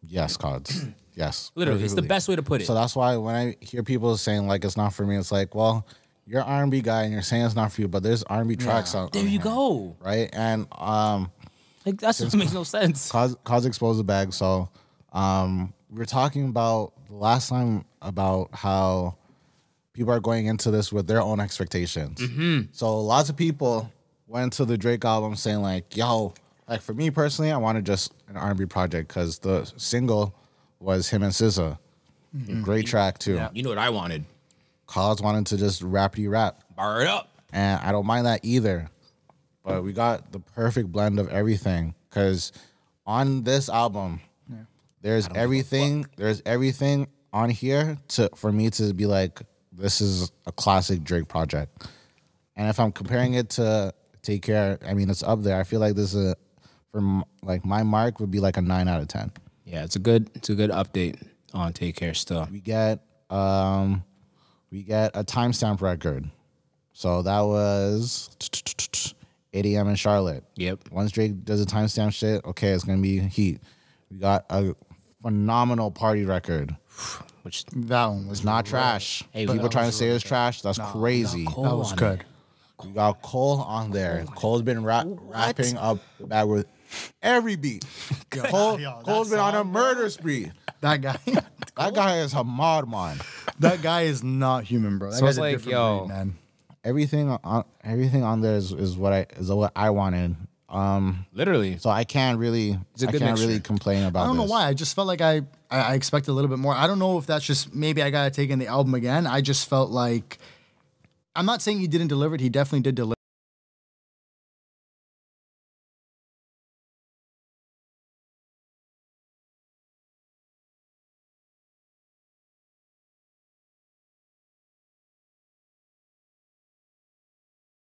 Yes, Cods. Yes. Literally, it's the perfectly. best way to put it. So that's why when I hear people saying like it's not for me, it's like, well, you're an R&B guy and you're saying it's not for you, but there's R&B tracks out there on you here, go. right? And Like that's just makes no sense. Cause exposed the bag. So we were talking about the last time about how people are going into this with their own expectations. So lots of people went to the Drake album saying like, yo, like for me personally, I wanted just an R&B project because the single was him and SZA. Great track too. You know what I wanted? Cause wanted to just rapidy rap. Bar it up. And I don't mind that either. But we got the perfect blend of everything. Because on this album, there's everything. There's everything on here for me to be like, this is a classic Drake project. And if I'm comparing it to Take Care, I mean, it's up there. I feel like this is from like my mark would be like a 9 out of 10. Yeah, it's a good update on Take Care still. We get a timestamp record. So that was 8 a.m. in Charlotte. Yep. Once Drake does a timestamp shit, okay, it's gonna be heat. We got a phenomenal party record. Which That one was It's not trash. Hey, People that trying to say it's trash. That's crazy. Cole that was on good. it. We got Cole on there. Cole's been rapping up the bag with every beat. Cole's been on a murder spree. That guy. That guy is a madman. That guy is not human, bro. That So guy's it's a like, different yo. breed, man. Everything on there is what I wanted. Literally. So I can't really It's a good mixture. complain about. I don't know this. why. I just felt like I expected a little bit more. I don't know if that's just maybe I gotta take in the album again. I just felt like I'm not saying he didn't deliver it. He definitely did deliver.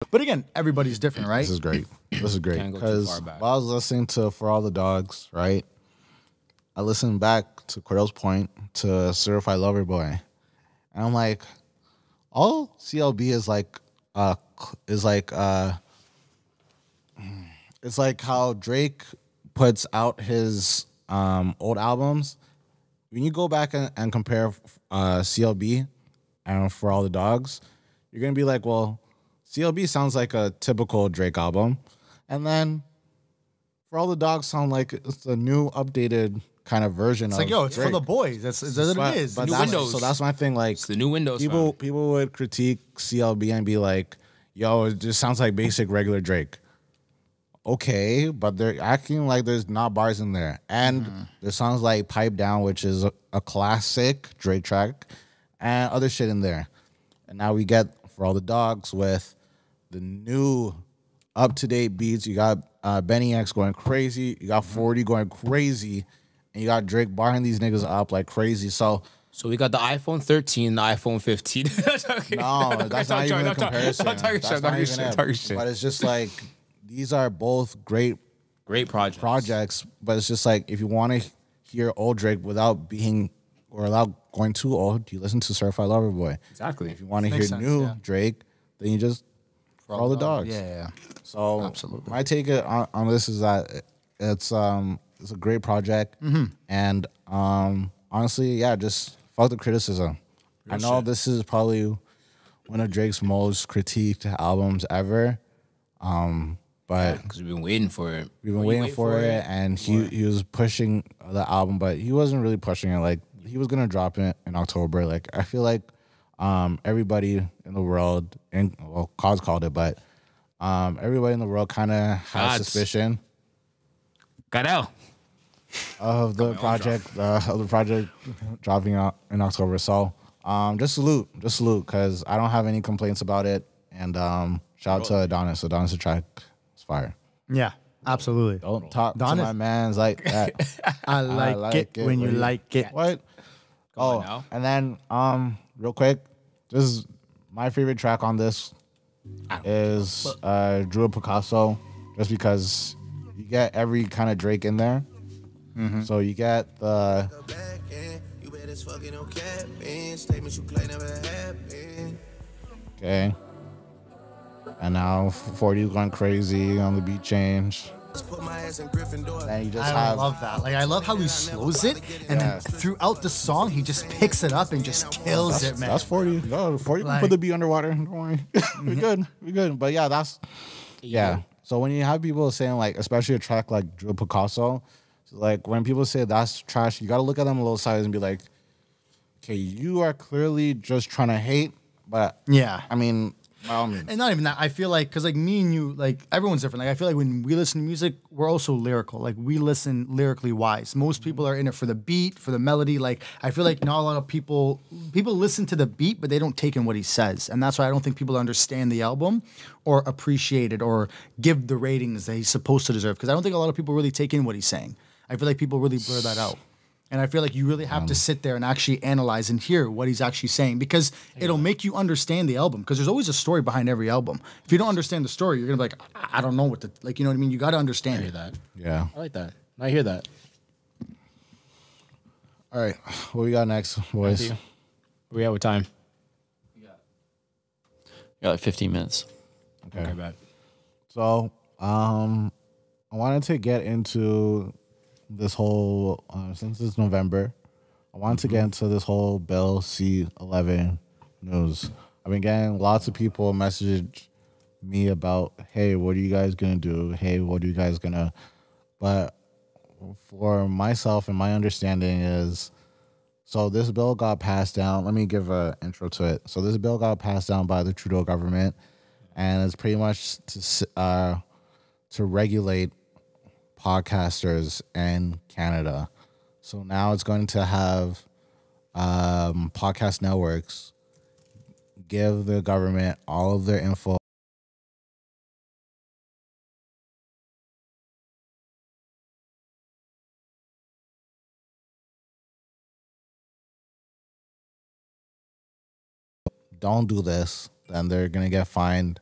But again, everybody's different, right? This is great. This is great Can't go too because far back. while I was listening to For All the Dogs, right, I listened back to Cordell's point to Certified Lover Boy, and I'm like, all CLB is like it's like how Drake puts out his old albums. When you go back and compare CLB and For All the Dogs, you're gonna be like, well, CLB sounds like a typical Drake album, and then For All the Dogs sound like it's a new, updated kind of version It's of like, yo, it's Drake. for the boys. That's what it is. But New that's, Windows. so that's my thing. Like It's the new Windows people, phone. people would critique CLB and be like, "Yo, it just sounds like basic regular Drake." Okay, but they're acting like there's not bars in there, and there's songs like "Pipe Down," which is a classic Drake track, and other shit in there. And now we get For All the Dogs with the new up-to-date beats. You got Benny X going crazy. You got 40 going crazy. And you got Drake barring these niggas up like crazy. So, So we got the iPhone 13 and the iPhone 15. no, that's not even a comparison. I'm talking That's shit. not Talking even shit. it. Talking shit. But it's just like, these are both great Great project. projects. But it's just like, if you want to hear old Drake without being, or without going too old, you listen to Certified Lover Boy. Exactly. If you want to hear Makes sense, new yeah. Drake, then you just For All the Dogs. Yeah. So Absolutely. my take on this is that it's a great project, and honestly, yeah, just fuck the criticism. I know this is probably one of Drake's most critiqued albums ever, but Because we've been waiting for it. we've been waiting for it, and he was pushing the album, but he wasn't really pushing it. Like he was gonna drop it in October. Like I feel like everybody in the world, and well, Cause called it, but everybody in the world kind of has Gods. suspicion Kordell. of the project dropping out in October. So just salute, because I don't have any complaints about it. And shout out to Adonis. Adonis' track is fire. Yeah, absolutely. Don't talk Adonis. to my mans like that. I like it when you like it. What? on now. And then real quick, this is my favorite track on this is Drew Picasso, just because you get every kind of Drake in there. So you get the okay, and now 40 going crazy on the beat change. And you just I have love that. Like I love how he slows it, and then throughout the song, he just picks it up and just kills it, man. that's 40. No, 40 Like- put the beat underwater. Don't worry, we good, we good. But yeah, that's yeah. So when you have people saying like, especially a track like Drew Picasso, like when people say that's trash, you got to look at them a little sideways and be like, okay, you are clearly just trying to hate, but Yeah. I mean, by all means. And not even that. I feel like, because like me and you, like everyone's different. Like I feel like when we listen to music, we're also lyrical. Like we listen lyrically wise. Most people are in it for the beat, for the melody. Like I feel like not a lot of people listen to the beat, but they don't take in what he says. And that's why I don't think people understand the album or appreciate it or give the ratings that he's supposed to deserve. Because I don't think a lot of people really take in what he's saying. I feel like people really blur that out. And I feel like you really have to sit there and actually analyze and hear what he's actually saying, because it'll make you understand the album. Because there's always a story behind every album. If you don't understand the story, you're gonna be like, I don't know what to like. You know what I mean? You got to understand I hear it. that. Yeah. I like that. I hear that. All right. What we got next, boys? Where we at with time? You got like 15 minutes. Okay, bad. So, I wanted to get into this whole since it's November. I wanted to get into this whole Bill C-11 news. I've been getting lots of people message me about, hey, what are you guys gonna do? Hey, what are you guys gonna? But for myself and my understanding is, So this bill got passed down. Let me give an intro to it. So this bill got passed down by the Trudeau government, and it's pretty much to regulate podcasters in Canada. So now it's going to have podcast networks give the government all of their info. Don't do this, then they're gonna get fined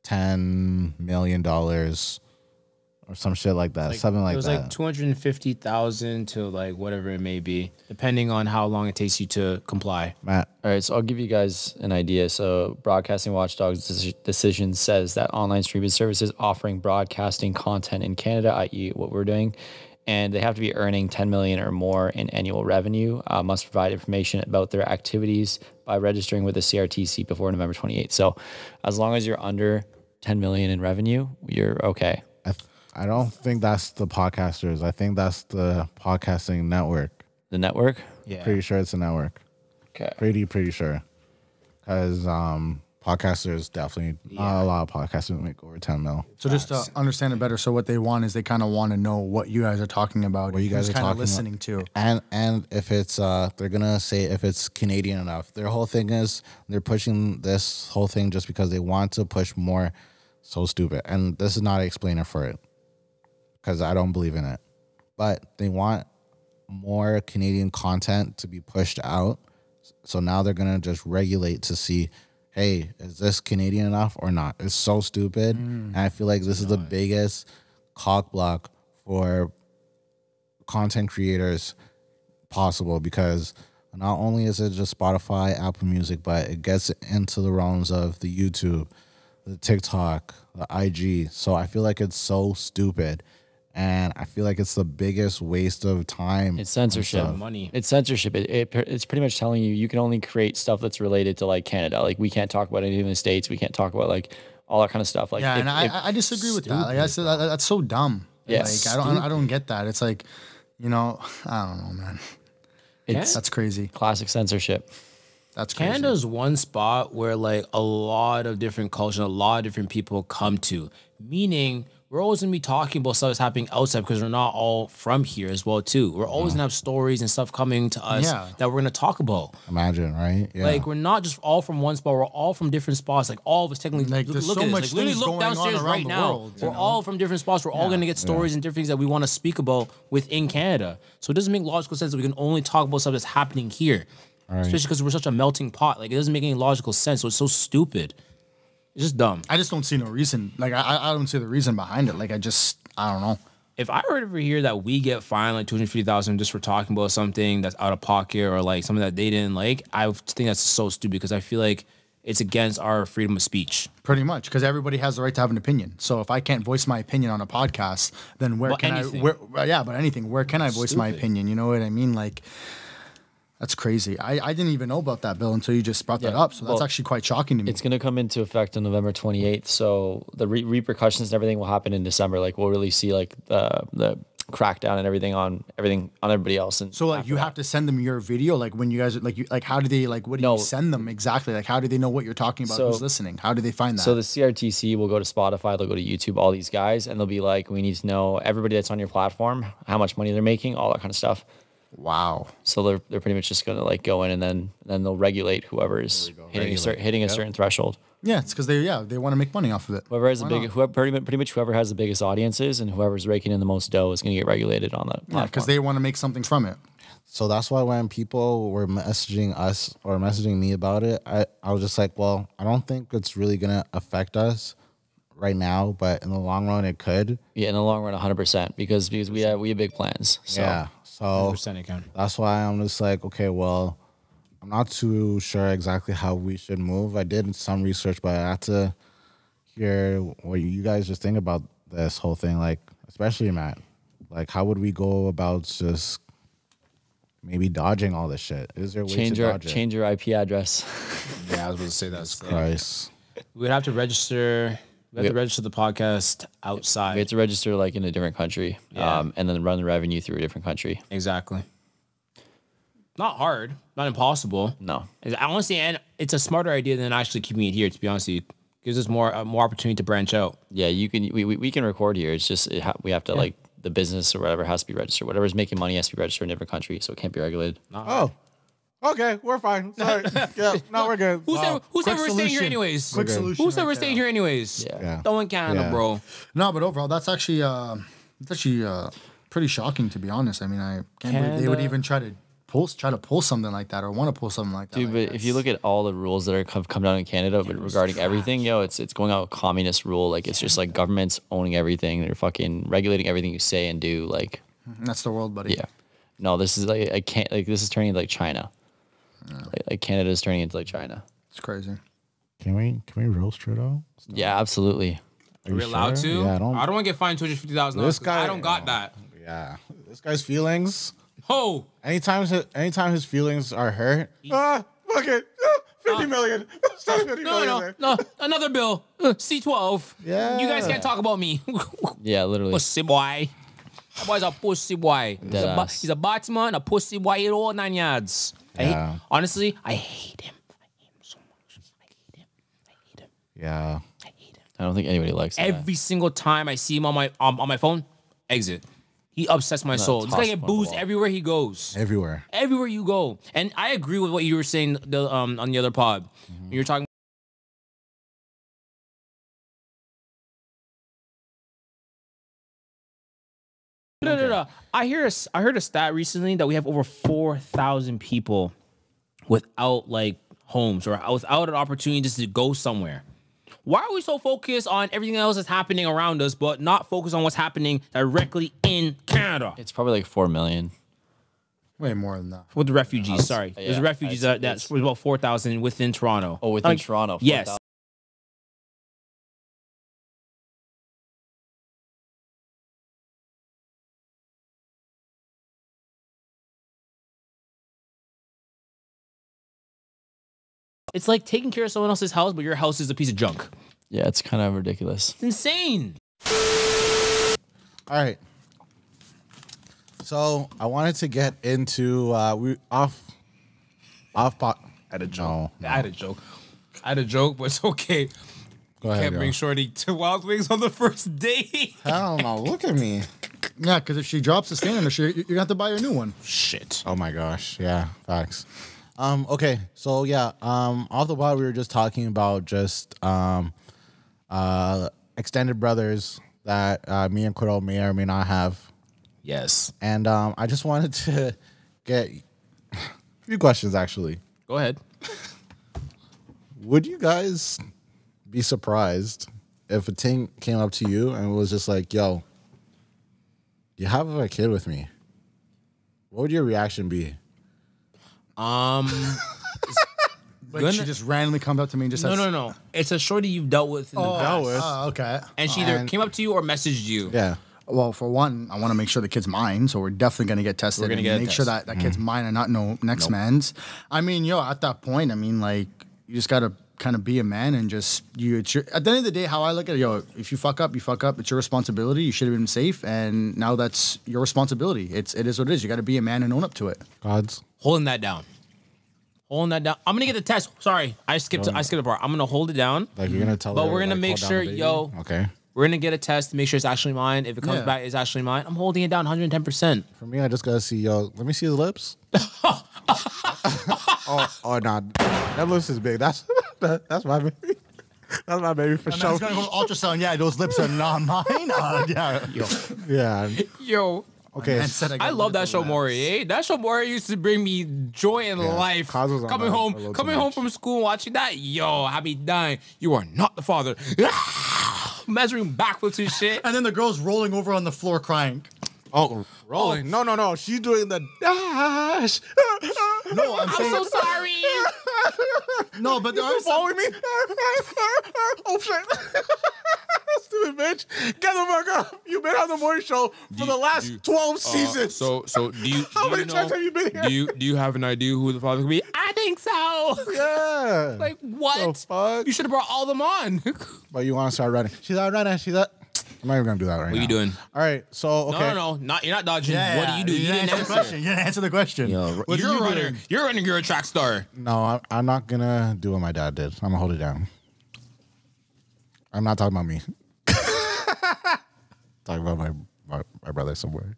$10 million or some shit like that, something like that. It was like 250,000 to like whatever it may be, depending on how long it takes you to comply. Matt, All right, so I'll give you guys an idea. So, Broadcasting Watchdog's decision says that online streaming services offering broadcasting content in Canada, i.e., what we're doing, and they have to be earning 10 million or more in annual revenue, must provide information about their activities by registering with the CRTC before November 28th. So, as long as you're under 10 million in revenue, you're okay. I don't think that's the podcasters. I think that's the podcasting network. The network? Yeah. Pretty sure it's a network. Okay. Pretty sure. Because podcasters definitely, not a lot of podcasters make over 10 mil. So just to understand it better, so what they want is they kind of want to know what you guys are talking about, What you guys are kind of talking listening to. And if it's, they're going to say if it's Canadian enough. Their whole thing is they're pushing this whole thing just because they want to push more. So stupid. And this is not an explainer for it. Because I don't believe in it. But they want more Canadian content to be pushed out. So now they're going to just regulate to see, hey, is this Canadian enough or not? It's so stupid. And I feel like this is the biggest cock block for content creators possible, because not only is it just Spotify, Apple Music, but it gets into the realms of the YouTube, the TikTok, the IG. So I feel like it's so stupid. And I feel like it's the biggest waste of time. It's censorship. Money. It's censorship. It's pretty much telling you can only create stuff that's related to like Canada. Like we can't talk about anything in the States. We can't talk about like all that kind of stuff. Like Yeah, and I disagree with that. Like I said, that's so dumb. Yes. Like I don't get that. It's like, I don't know, man. That's crazy. Classic censorship. That's crazy. Canada's one spot where like a lot of different cultures, a lot of different people come to, meaning we're always gonna be talking about stuff that's happening outside because we're not all from here as well too. We're always gonna have stories and stuff coming to us that we're gonna talk about. Imagine, right? Yeah. Like we're not just all from one spot. We're all from different spots. Like all of us technically. Like, look there's at so this. much Like literally things look going on downstairs around right the now. world, We're all from different spots. We're all gonna get stories and different things that we want to speak about within Canada. So it doesn't make logical sense that we can only talk about stuff that's happening here. Especially because we're such a melting pot. Like it doesn't make any logical sense. So it's so stupid. It's just dumb. I just don't see no reason. Like I don't see the reason behind it. Like I don't know. If I were to hear that we get fined like 250,000 just for talking about something that's out of pocket or like something that they didn't like, I think that's so stupid because I feel like it's against our freedom of speech. Pretty much, because everybody has the right to have an opinion. So if I can't voice my opinion on a podcast, then where can anything. anything. Where can I voice my opinion? You know what I mean? Like, that's crazy. I didn't even know about that bill until you just brought that up. So that's actually quite shocking to me. It's going to come into effect on November 28th. So the repercussions and everything will happen in December. Like we'll really see like the crackdown and everything on everybody else. And So like you have to send them your video, like when you guys like how do they like what do you send them exactly? Like how do they know what you're talking about? Who's listening? How do they find that? So the CRTC will go to Spotify, they'll go to YouTube, all these guys, and they'll be like, we need to know everybody that's on your platform, how much money they're making, all that kind of stuff. Wow. So they're pretty much just gonna like go in and then they'll regulate whoever is hitting a certain threshold. Yeah, it's because they want to make money off of it. Whoever has pretty much whoever has the biggest audiences and whoever's raking in the most dough is gonna get regulated on that platform. Yeah, because they want to make something from it. So that's why when people were messaging us or messaging me about it, I was just like, well, I don't think it's really going to affect us right now, but in the long run, it could. Yeah, in the long run, 100%, because we have big plans. So. Yeah, so 100% it can. That's why I'm just like, okay, well, I'm not too sure exactly how we should move. I did some research, but I had to hear what you guys just think about this whole thing, like, especially Matt. Like, how would we go about just maybe dodging all this shit? Is there a way to dodge it? Change your IP address. Yeah, I was about to say that. Christ. We'd have to register. We have to register the podcast outside. We have to register like in a different country, and then run the revenue through a different country. Exactly. Not hard, not impossible. No. I honestly, and it's a smarter idea than actually keeping it here. To be honest with you, gives us more opportunity to branch out. Yeah, you can. We can record here. It's just we have to like the business or whatever has to be registered. Whatever's making money has to be registered in a different country, so it can't be regulated. Oh, okay, we're fine. Sorry. Yeah, no, we're good. Who said we're staying here solution. anyways? Quick solution. Who said right we're there. staying here anyways? Yeah. Don't in Canada, Yeah. bro. No, but overall, that's actually pretty shocking, to be honest. I mean, I can't believe they would Canada. even try to pull something like that or want to pull something like that. Dude, Like, but if you look at all the rules that have come down in Canada but regarding everything, it's going out communist rule. Like it's just like governments owning everything. They're fucking regulating everything you say and do. Like, that's the world, buddy. yeah, no, this is like I can't like this is turning into like China. Like Canada is turning into like China. It's crazy. Can we roast Trudeau? Yeah, absolutely. Are we allowed to? Yeah, I don't want to get fined $250,000. This guy- I don't got that. Yeah, this guy's feelings. Oh, Anytime his feelings are hurt, fuck it, 50 million. Stop 50 million. no, another bill. C12. Yeah. You guys can't talk about me. Yeah, literally. Pussy boy. That boy's a pussy boy. Deadass. He's a Batman, a pussy boy, he all 9 yards. Yeah. Honestly, I hate him. I hate him so much. I hate him. Yeah. I hate him. I don't think anybody likes that. Every single time I see him on my phone, exit. He upsets my soul. This guy toss get him on the boozed wall. everywhere he goes. Everywhere. Everywhere you go. And I agree with what you were saying on the other pod. You were talking. No. I heard a stat recently that we have over 4,000 people without like homes or without an opportunity just to go somewhere. Why are we so focused on everything else that's happening around us, but not focused on what's happening directly in Canada? It's probably like 4 million. Way more than that. With the refugees, sorry. There's yeah, refugees it's- that's about 4,000 within Toronto. Oh, within Like, Toronto. Yes. 4,000. It's like taking care of someone else's house, but your house is a piece of junk. Yeah, it's kind of ridiculous. It's insane. All right. So I wanted to get into off pot. I had a joke. No. I had a joke, but it's okay. Go ahead. Can't bring Shorty to Wild Wings on the first date. Hell no! Look at me. Yeah, because if she drops the stand, you're gonna have to buy her a new one. Shit. Oh my gosh. Yeah. Facts. Okay. So yeah. All the while we were just talking about just extended brothers that me and Kordell may or may not have. Yes. And I just wanted to get a few questions, actually. Go ahead. Would you guys be surprised if a ting came up to you and was just like, yo, you have a kid with me? What would your reaction be? Like she just randomly comes up to me and just says, No. It's a Shorty you've dealt with in the past. Oh, okay. And she either And- came up to you or messaged you. Yeah. Well, for one, I want to make sure the kid's mine, so we're definitely going to get tested. We're gonna and get a make sure test. that kid's mine and not no next man's. I mean, at that point, I mean, like, you just got to kind of be a man and just at the end of the day, how I look at it, if you fuck up, you fuck up. It's your responsibility. You should have been safe, and now that's your responsibility. It is what it is. You got to be a man and own up to it. Gods. Holding that down. I'm gonna get the test. Sorry, I skipped a part. I'm gonna hold it down. Like, you're going to tell But her, we're gonna like, make hold down sure, the baby? yo. Okay. We're gonna get a test to make sure it's actually mine. If it comes Yeah. back, it's actually mine. I'm holding it down 110%. For me, I just got to see, yo, let me see his lips. oh, nah. That lips is big. That's my baby. That's my baby for And sure. he's going to go to ultrasound. Yeah, those lips are not mine. Yeah. Yeah. Yo, Okay. Man said I love that show, Maury. Eh? That show, Maury, used to bring me joy in life. Kaz was on Coming that a home, little coming too home much. from school, watching that. Yo, I be dying. You are not the father. Measuring backflips and shit. And then the girl's rolling over on the floor crying. Oh, rolling. No. She's doing the dash. No, I'm I'm saying so sorry. no, but there are some, Following me? Oh, shit. Stupid bitch. Get the fuck up. You've been on the morning show for the last 12 seasons. So do you? How many times have you been here? Do you have an idea who the father could be? I think so. Yeah. Like what? The fuck? You should have brought all them on. But you want to start running. She's out running. She's up. I'm not even gonna do that right now. What are you doing? All right, so okay. No. Not you're not dodging. Yeah, What do you do? You didn't answer the answer. question. You didn't answer the question. Yo, What you're you running. doing? You're running. You're a track star. No, I'm not gonna do what my dad did. I'm gonna hold it down. I'm not talking about me. Talking about my brother somewhere.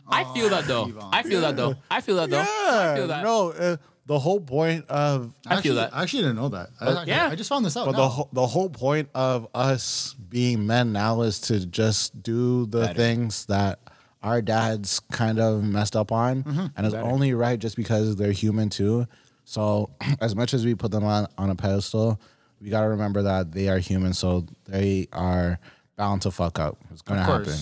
I feel that though. Deavon. I feel that though. I feel that though. I feel that. No, the whole point of I feel that. I actually didn't know that. yeah. I just found this out. but now. the whole point of us being men now is to just do the Better. things that our dads kind of messed up on, and it's only right just because they're human too. So as much as we put them on a pedestal, we got to remember that they are human, so they are bound to fuck up. It's gonna happen.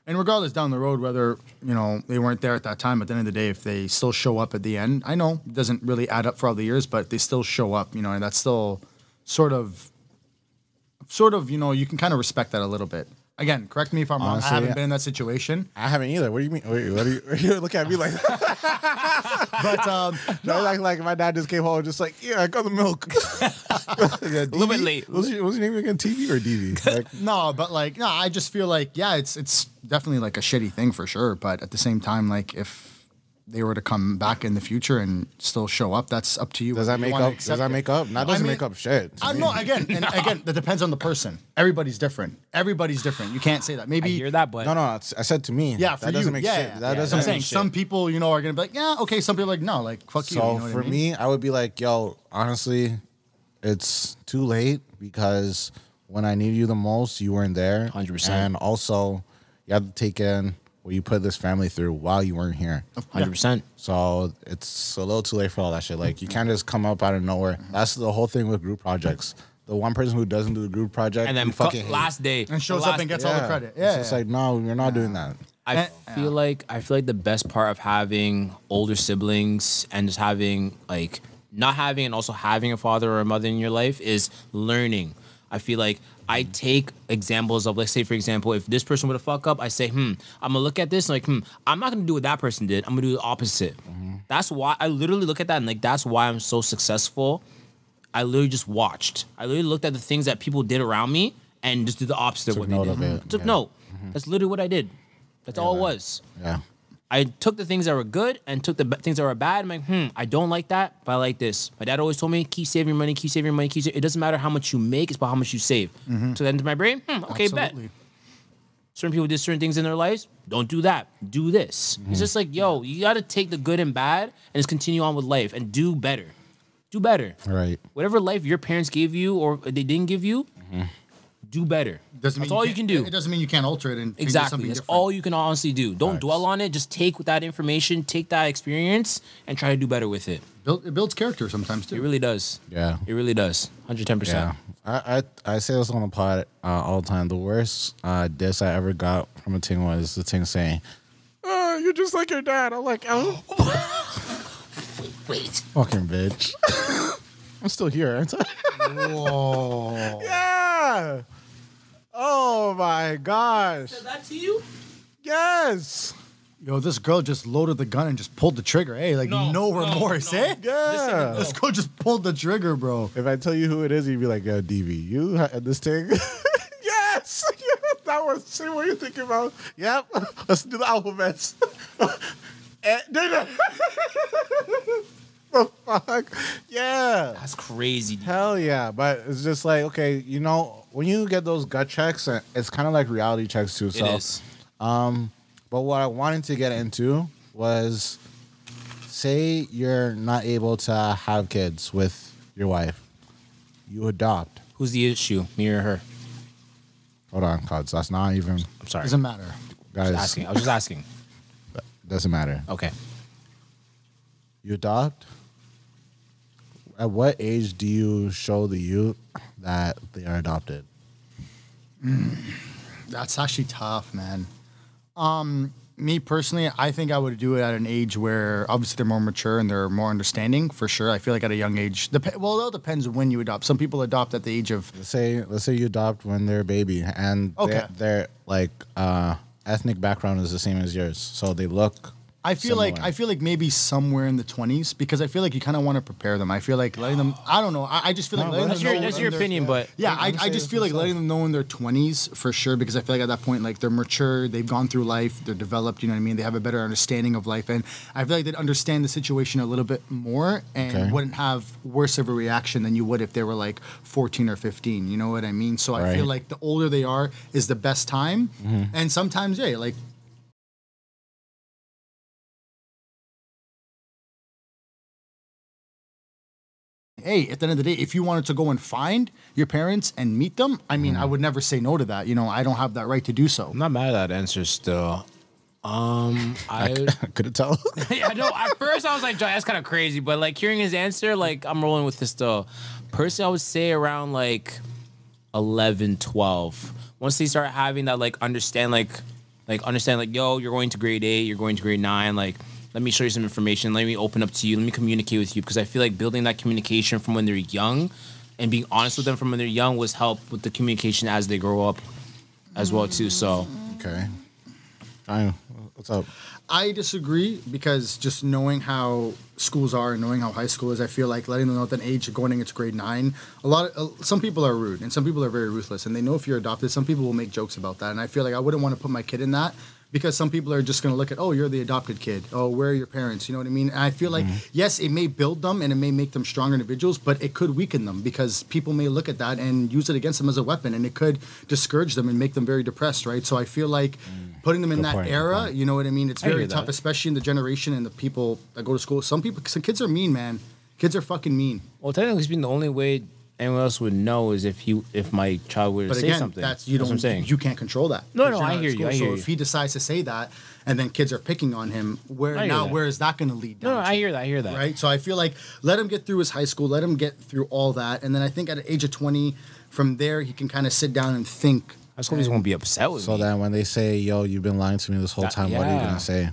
And regardless, down the road, whether they weren't there at that time, at the end of the day, if they still show up at the end, I know it doesn't really add up for all the years, but they still show up, and that's still sort of, you can kind of respect that a little bit. Again, correct me if I'm wrong. Honestly, I haven't been in that situation. I haven't either. What do you mean? Wait, what do you look at me like that? But No, like my dad just came home just like, yeah, I got the milk. A little bit late. What's your name again? TV or DV? Like, no, I just feel like, yeah, it's definitely like a shitty thing for sure. But at the same time, like if they were to come back in the future and still show up, that's up to you. does that make up? Does that make up? That doesn't make up shit. I know. Again, that depends on the person. Everybody's different. You can't say that. I Maybe hear that, but No, I said to me. Yeah, for that doesn't you. make Yeah, shit. yeah, That yeah. doesn't I'm make saying shit. some people, are gonna be like, yeah, okay. Some people are like, no, like fuck you. So You know what for I mean? me, I would be like, yo, honestly, it's too late because when I needed you the most, you weren't there. 100%. And also, you have to take in what you put this family through while you weren't here. 100%. So it's a little too late for all that shit. Like you can't just come up out of nowhere. That's the whole thing with group projects. The one person who doesn't do the group project, And then you fucking hate. last day and shows the up last and gets day. all the credit. It's Yeah, just like, no, you're not doing that. I feel like the best part of having older siblings and just having like not having and also having a father or a mother in your life is learning. I feel like I take examples of, let's say, for example, if this person would have fuck up, I say, I'm gonna look at this like, I'm not gonna do what that person did. I'm gonna do the opposite. That's why I literally look at that and like that's why I'm so successful. I literally just watched. I literally looked at the things that people did around me and just did the opposite of what they note did. of it, Took yeah. note. That's literally what I did. That's all it was. Yeah. I took the things that were good and took the things that were bad. I'm like, I don't like that, but I like this. My dad always told me, keep saving your money, keep saving your money, keep saving. It doesn't matter how much you make, it's about how much you save. So then to my brain, okay, bet. Absolutely. Certain people did certain things in their lives. Don't do that. Do this. It's just like, yo, you got to take the good and bad and just continue on with life and do better. Do better. Right. Whatever life your parents gave you or they didn't give you, do better. Doesn't That's mean all you can do. It doesn't mean you can't alter it and figure Exactly. something That's different. all you can honestly do. Don't dwell on it. Just take that information, take that experience, and try to do better with it. It builds character sometimes too. It really does. Yeah. It really does. 110%. Yeah. I say this on the pod all the time. The worst diss I ever got from a ting was the ting saying, you're just like your dad. I'm like, oh. Wait. Fucking bitch. I'm still here, aren't I? Whoa. Yeah. Oh my gosh. Said that to you? Yes. Yo, this girl just loaded the gun and just pulled the trigger. Hey, like no remorse, eh? Yeah. This girl just pulled the trigger, bro. If I tell you who it is, you'd be like, yo, DV, you had this thing? Yes. That was the same what you're thinking about. Yep. Let's do the alphabets. The fuck? Yeah. That's crazy. Dude. Hell yeah. But it's just like, okay, when you get those gut checks, it's kind of like reality checks too. So, It is. But what I wanted to get into was, say you're not able to have kids with your wife. You adopt. Who's the issue? Me or her? Hold on, cuz that's not even, I'm sorry. Doesn't matter. guys. I was just asking. Doesn't matter. Okay. You adopt. At what age do you show the youth that they are adopted? That's actually tough, man. Me personally, I think I would do it at an age where obviously they're more mature and they're more understanding for sure. I feel like at a young age, well, it all depends when you adopt. Some people adopt at the age of Let's say you adopt when they're a baby and Okay. their like ethnic background is the same as yours, so they look I feel like maybe somewhere in the 20s, because I feel like you kind of want to prepare them. I feel like letting them. I don't know. I just feel like letting them know. That's your opinion, but yeah, I just feel like letting them know in their 20s for sure, because I feel like at that point, like they're mature, they've gone through life, they're developed. You know what I mean? They have a better understanding of life, and I feel like they'd understand the situation a little bit more and wouldn't have worse of a reaction than you would if they were like 14 or 15. You know what I mean? So I feel like the older they are is the best time, and sometimes like. Hey, at the end of the day, if you wanted to go and find your parents and meet them, I mean, I would never say no to that. You know, I don't have that right to do so. I'm not mad at that answer still. I couldn't tell. Yeah, no. At first, I was like, that's kind of crazy, but like hearing his answer, like I'm rolling with this still. Personally, I would say around like 11, 12. Once they start having that, like understand, like yo, you're going to grade 8, you're going to grade 9, like. Let me show you some information. Let me open up to you. Let me communicate with you, because I feel like building that communication from when they're young and being honest with them from when they're young was help with the communication as they grow up as well too. So okay, Ryan, what's up? I disagree, because just knowing how schools are and knowing how high school is, I feel like letting them know at that age of going into grade 9, some people are rude and some people are very ruthless, and they know if you're adopted, some people will make jokes about that, and I feel like I wouldn't want to put my kid in that. Because some people are just going to look at, oh, you're the adopted kid. Oh, where are your parents? You know what I mean? And I feel like, yes, it may build them and it may make them stronger individuals, but it could weaken them, because people may look at that and use it against them as a weapon, and it could discourage them and make them very depressed, right? So I feel like putting them in that era, you know what I mean? It's very tough, especially in the generation and the people that go to school. Some kids are mean, man. Kids are fucking mean. Well, technically speaking, the only way anyone else would know is if my child were to say something. That's what I'm saying. You can't control that. No, I hear you. So if he decides to say that, and then kids are picking on him, where is that going to lead down? No, I hear that. Right. So I feel like let him get through his high school, let him get through all that, and then I think at the age of 20, from there he can kind of sit down and think. I just won't be upset with me. So then when they say, "Yo, you've been lying to me this whole time," what are you gonna say?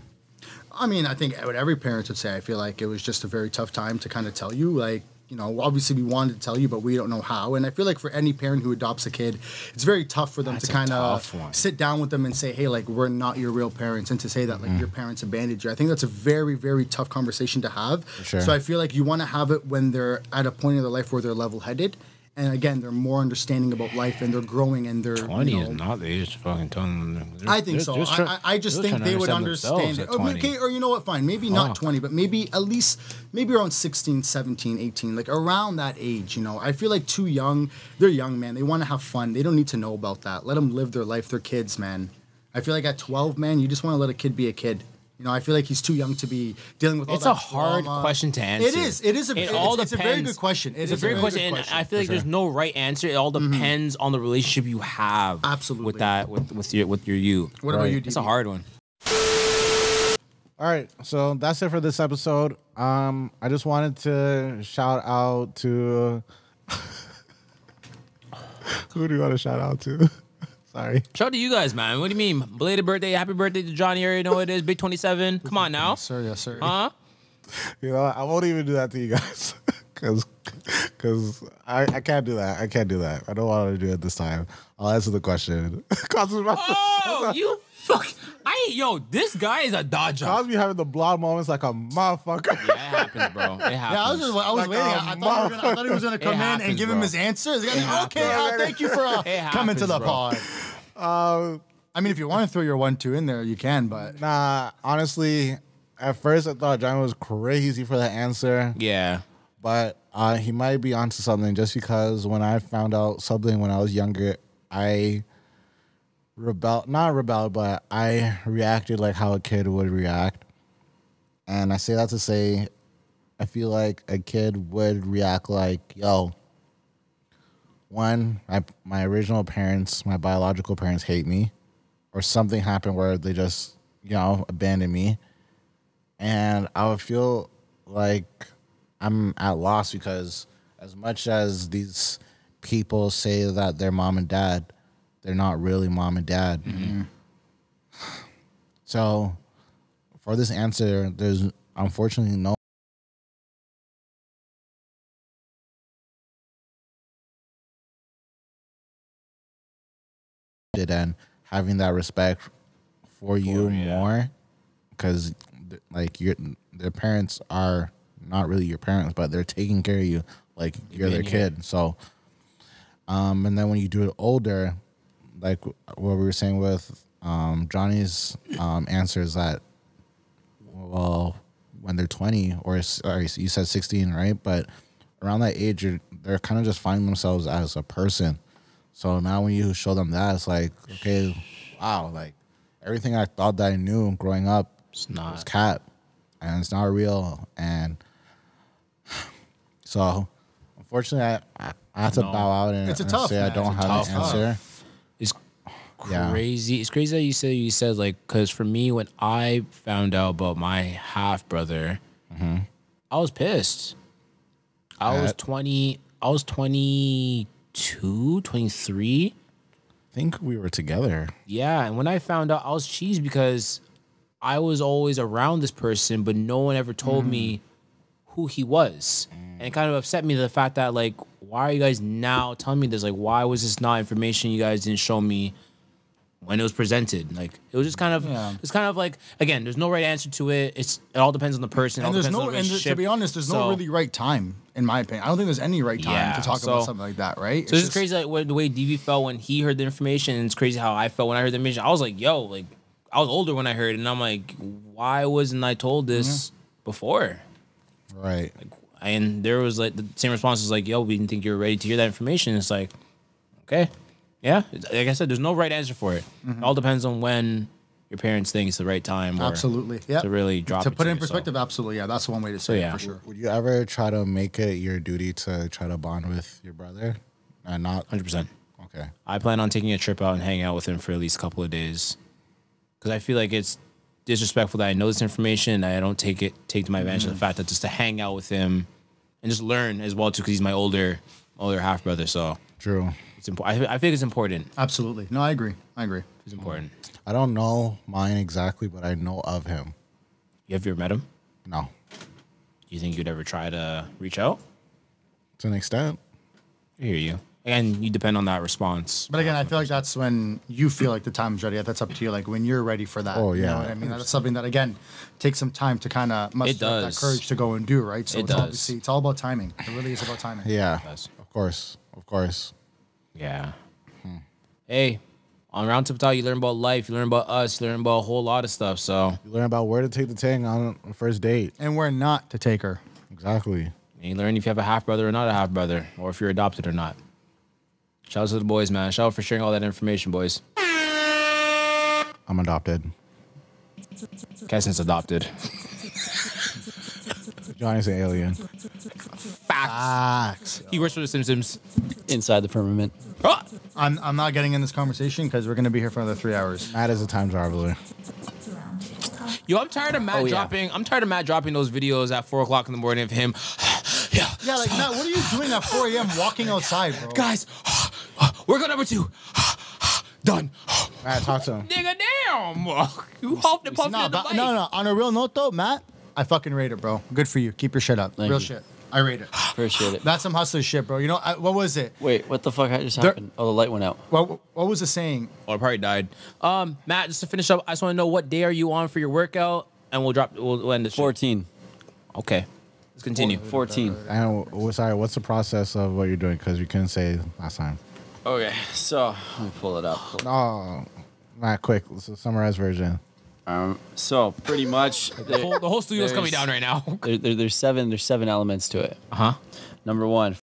I mean, I think what every parent would say. I feel like it was just a very tough time to kind of tell you, like. You know, obviously we wanted to tell you, but we don't know how. And I feel like for any parent who adopts a kid, it's very tough for them to kind of sit down with them and say, hey, like, we're not your real parents. And to say that, like, your parents abandoned you. I think that's a very, very tough conversation to have. Sure. So I feel like you want to have it when they're at a point in their life where they're level-headed. And again, they're more understanding about life, and they're growing, and they're 20 is not the age to fucking tell them. I think so. I just think they would understand it. Okay, or you know what? Fine, maybe not 20, but maybe at least around 16, 17, 18, like around that age. You know, I feel like too young. They're young, man. They want to have fun. They don't need to know about that. Let them live their life. They're kids, man. I feel like at 12, man, you just want to let a kid be a kid. You know, I feel like he's too young to be dealing with all that. It's a hard question to answer. It is. It's a very good question. It's a very good question, and I feel like there's no right answer. It all depends on the relationship you have. Absolutely. with your you. What about you, DB? It's a hard one. All right, so that's it for this episode. I just wanted to shout out to who do you want to shout out to? Sorry. Shout out to you guys, man. What do you mean? Belated birthday, happy birthday to Johnny. You already know what it is. Big 27. Come on now. Yes, sir. Huh? You know, I won't even do that to you guys because I can't do that. I can't do that. I don't want to do it this time. I'll answer the question. Oh, you fuck. This guy is a dodger. Cosby having the blonde moments like a motherfucker. Yeah, it happens, bro. It happens. Yeah, I was waiting. I thought he was gonna come in and give him his answers. Okay, thank you for coming to the pod. I mean, if you want to throw your 1-2 in there, you can, but Nah, honestly, at first I thought John was crazy for that answer. Yeah. But he might be onto something, just because when I found out something when I was younger, I but I reacted like how a kid would react. And I say that to say, I feel like a kid would react like, yo, one, my original parents, my biological parents hate me, or something happened where they just, abandoned me. And I would feel like I'm at loss, because as much as these people say that they're mom and dad, they're not really mom and dad. Mm-hmm. So for this answer, there's unfortunately no and having that respect for you more, because like their parents are not really your parents, but they're taking care of you like you're their kid. So, and then when you do it older, like what we were saying with Johnny's answer is that, well, when they're 20 or sorry, you said 16, right? But around that age, they're kind of just finding themselves as a person. So now when you show them that, it's like, okay, wow, like everything I thought that I knew growing up was cat, and it's not real. And so, unfortunately, I have to bow out and, It's a and tough, say man. I don't It's a have tough an answer. It's Yeah. crazy. It's crazy that you said like, because for me, when I found out about my half brother, I was pissed. I was 22, 23. I think we were together. Yeah, and when I found out, I was cheesed because I was always around this person, but no one ever told me who he was. And it kind of upset me, the fact that, like, why are you guys now telling me this? Like, why was this not information you guys didn't show me when it was presented? Like, it was just kind of, it's kind of like, again, there's no right answer to it. It all depends on the person. And it all depends on the and relationship. to be honest, there's no really right time, in my opinion. I don't think there's any right time to talk about something like that, right? So it's crazy, like, the way DV felt when he heard the information, and it's crazy how I felt when I heard the information. I was like, yo, like, I was older when I heard it, and I'm like, why wasn't I told this before? Right. Like, and there was like the same response was like, yo, we didn't think you were ready to hear that information. It's like, okay, yeah. Like I said, there's no right answer for it. It all depends on when your parents think it's the right time. Or Absolutely, yeah. To really drop to it put to it in you, so. perspective, absolutely, yeah. That's one way to say yeah. it for sure. Would you ever try to make it your duty to try to bond with your brother and not? 100%. Okay. I plan on taking a trip out and hanging out with him for at least a couple of days, because I feel like it's disrespectful that I know this information and I don't take to my advantage of the fact that just to hang out with him and just learn as well too, because he's my older half brother. So True. it's important. I think it's important. Absolutely. No, I agree. It's important. I don't know mine exactly, but I know of him. You ever met him? No. Do you think you'd ever try to reach out? To an extent. I hear you. And you depend on that response. But again, I feel like that's when you feel like the time's ready. That's up to you. Like when you're ready for that. Oh, You yeah. know what I mean? That's something that, again, takes some time to kind of muster up that does. courage to go and do, right? So It it's does. obviously, it's all about timing. It really is about timing. Yeah. Yes. Of course. Of course. Yeah. Hey, on Roundtable Talk, you learn about life, you learn about us, you learn about a whole lot of stuff. So You learn about where to take the thing on the first date. And where not to take her. Exactly. and you learn if you have a half brother or not a half brother, or if you're adopted or not. Shout out to the boys, man. Shout out for sharing all that information, boys. I'm adopted. Kessin's adopted. Johnny's an alien. Facts. He works for the Simpsons. Inside the firmament. Ah! I'm not getting in this conversation because we're going to be here for another 3 hours. Matt is a time traveler. Yo, I'm tired of Matt dropping. I'm tired of Matt dropping those videos at 4 o'clock in the morning of him. Yeah, Yeah, like, Matt, what are you doing at 4 a.m. walking outside, bro? guys, workout number 2. Done. Matt, talk to him. Nigga, damn. You hope the puff No, the bike. no. On a real note, though, Matt, I fucking rate it, bro. Good for you. Keep your shit up. Thank Real you. shit. I rate it. Appreciate it. That's some hustler shit, bro. You know, what was it? Wait, what the fuck just There- happened? Oh, the light went out. What was the saying? Oh, it probably died. Matt, just to finish up, I just want to know what day are you on for your workout, and we'll end the show. 14. Okay, let's continue. 14. And sorry, what's the process of what you're doing? Because you couldn't say last time. Okay, so let me pull it up. Oh, Matt, quick. Let's summarize version. So pretty much The whole studio's coming down right now. there's seven elements to it. Uh huh. Number one,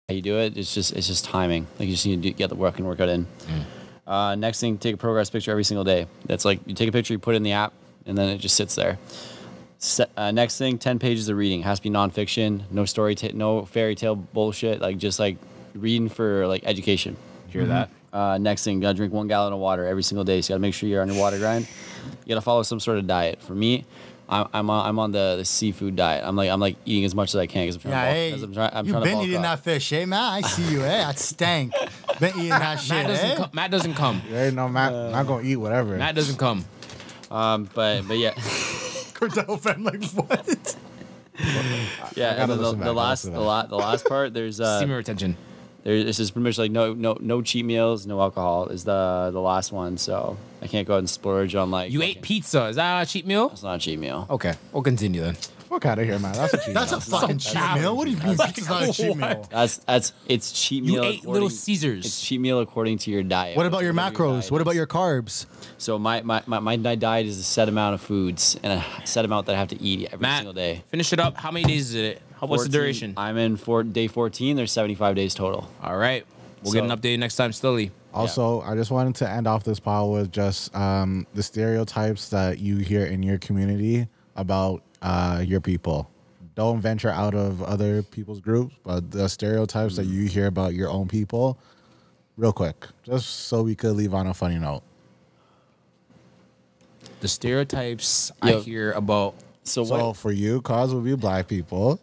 how you do it, it's just timing. Like you just need to get the workout in. Next thing, take a progress picture every single day. That's like you take a picture, you put it in the app, and then it just sits there. Next thing, 10 pages of reading. Has to be nonfiction, no no fairy tale bullshit. Like just like reading for like education. Hear that? Next thing, you gotta drink 1 gallon of water every single day. So you gotta make sure you're on your water grind. You gotta follow some sort of diet. For me, I'm on the seafood diet. I'm like eating as much as I can because I'm trying to bulk. I'm you've trying been to bulk eating up. that fish, eh, Matt? I see you, eh? That stank. Been eating that shit, eh? Matt doesn't come. You already know Matt not gonna eat whatever. Matt doesn't come. But yeah, Kordell fan, like, what? yeah. And then listen back, the I gotta listen last part, there's Semen retention. This is pretty much like no cheat meals, no alcohol is the last one. So I can't go out and splurge on like. You ate pizza. Is that a cheat meal? It's not a cheat meal. Okay, we'll continue then. Fuck out of here, man. That's a cheat. That's a fucking cheat meal. What do you mean? It's not a cheat meal. It's cheat You meal. ate Little Caesars. It's cheat meal according to your diet. What about your Whatever macros? diet What about is. your carbs? So my diet is a set amount of foods and a set amount that I have to eat every Matt, single day. finish it up. How many days is it? What's the 14 duration? I'm in day 14. There's 75 days total. All right. We'll get an So- update next time, Stilly. Also, I just wanted to end off this pod with just the stereotypes that you hear in your community about your people. Don't venture out of other people's groups, but the stereotypes that you hear about your own people, real quick, just so we could leave on a funny note. The stereotypes I Yo. hear about. So So what? for you, cause will be black people.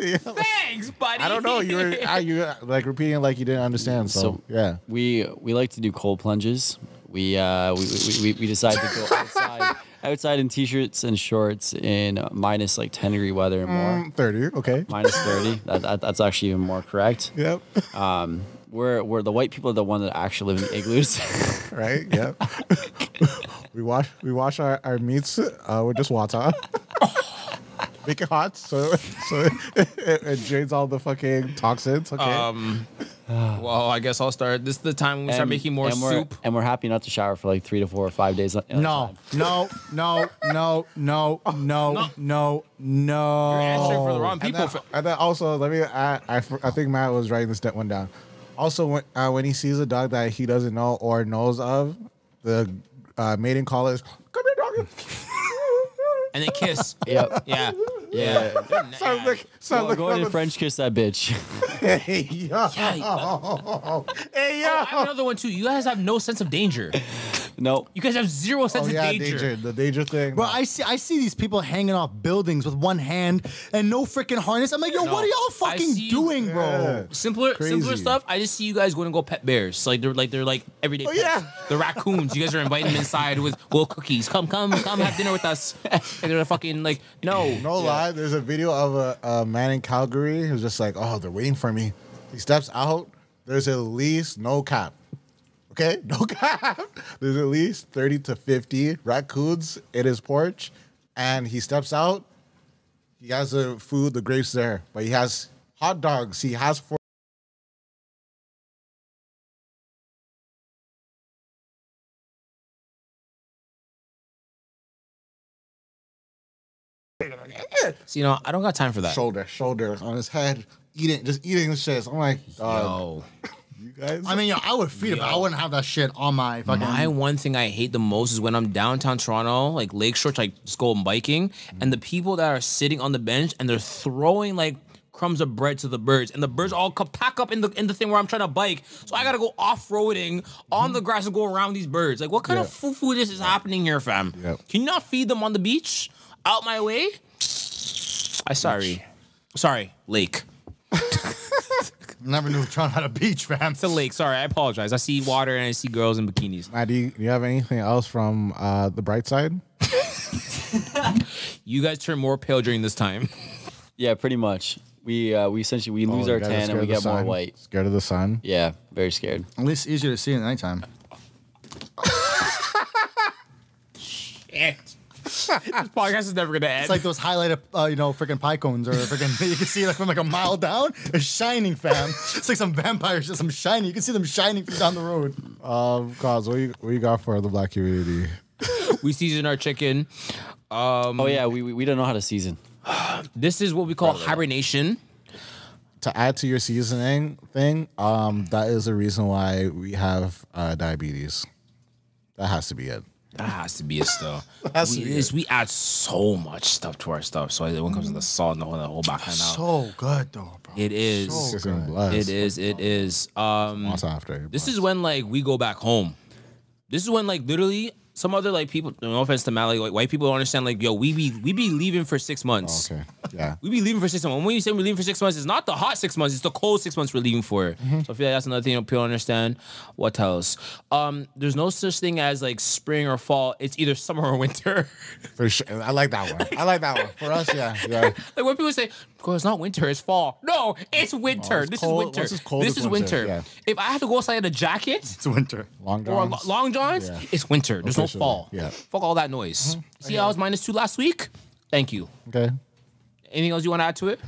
Thanks, buddy. I don't know. You were like repeating like you didn't understand. So yeah. We like to do cold plunges. We decided to go outside in t-shirts and shorts in minus like 10-degree weather and more. 30. Okay. Minus 30. That's actually even more correct. Yep. We're the white people are the one that actually live in the igloos. Right. Yep. we wash our meats with just water. Make it hot so it drains all the fucking toxins. Okay. Well, I guess I'll start. This is the time when we start making more soup. And we're happy not to shower for like 3 to 4 or 5 days. No. You're answering for the wrong people. And then also, let me add, I think Matt was writing this one down. Also, when he sees a dog that he doesn't know or knows of, the mating call is, come here, doggy. And they kiss. Yep. Yeah. Sounds like Go ahead and French kiss that bitch. Hey, yo. Hey, yo. I have another one too. You guys have no sense of danger. No. You guys have zero sense Oh, of yeah, danger. the danger thing. Bro, I see these people hanging off buildings with one hand and no freaking harness. I'm like, yo, what are y'all fucking see you- doing, bro? Yeah. Simpler Crazy. stuff. I just see you guys going to go pet bears. Like they're everyday pets. yeah. The raccoons. You guys are inviting them inside with little cookies. Come have dinner with us. And they're fucking like, no. No lie, there's a video of a man in Calgary who's just like, oh, they're waiting for me. He steps out. There's at least, no cap. Okay, no cap. There's at least 30 to 50 raccoons in his porch. And he steps out. He has the food, the grapes there. But he has hot dogs. He has four. So, I don't got time for that. Shoulder on his head, just eating the shit. So I'm like, Yo. you guys. I mean, yo, I would feed it, but I wouldn't have that shit on my fucking. My one thing I hate the most is when I'm downtown Toronto, like Lakeshore, like just go biking, and the people that are sitting on the bench and they're throwing like crumbs of bread to the birds, and the birds all pack up in the thing where I'm trying to bike. So I gotta go off-roading on the grass and go around these birds. Like, what kind of foo-foo this is happening here, fam? Yep. Can you not feed them on the beach? Out my way? Sorry, lake. Never knew Toronto had a beach, fam. It's a lake. Sorry, I apologize. I see water and I see girls in bikinis. Matt, do you have anything else from the bright side? You guys turn more pale during this time. Yeah, pretty much. We essentially lose our You guys are tan and scared we of the get more sun? white. Scared of the sun? Yeah, very scared. At least easier to see in the nighttime. Shit. This podcast is never gonna end. It's like those highlighted, freaking pie cones, or freaking you can see like from like a mile down. It's shining, fam. It's like some vampires, just some shining. You can see them shining from down the road. Cause what you got for the black community? We season our chicken. Oh yeah, we don't know how to season. This is what we call hibernation. To add to your seasoning thing, that is the reason why we have diabetes. That has to be it. That has to be it still. has to be it. We add so much stuff to our stuff. So when it comes to the salt and the whole back end out. So good though, bro. It is. So It's in blood. It is. Once after. This is when like we go back home. This is when like literally some other like people, no offense to Matt, like white people don't understand, like, yo, we be leaving for 6 months. Okay. Yeah. We be leaving for 6 months. When you say we're leaving for 6 months, it's not the hot 6 months, it's the cold 6 months we're leaving for. So I feel like that's another thing people understand. What else? There's no such thing as like spring or fall. It's either summer or winter. For sure. I like that one. For us, yeah. Like when people say, Girl, it's not winter, it's fall. No, it's winter. it's this cold. is winter. What's as cold This as is winter. winter? Yeah. If I have to go outside in a jacket It's winter. Long or johns. long johns, Yeah. it's winter. There's no Officially, fall. yeah. Fuck all that noise. See how I was -2 last week? Thank you. Okay. Anything else you want to add to it?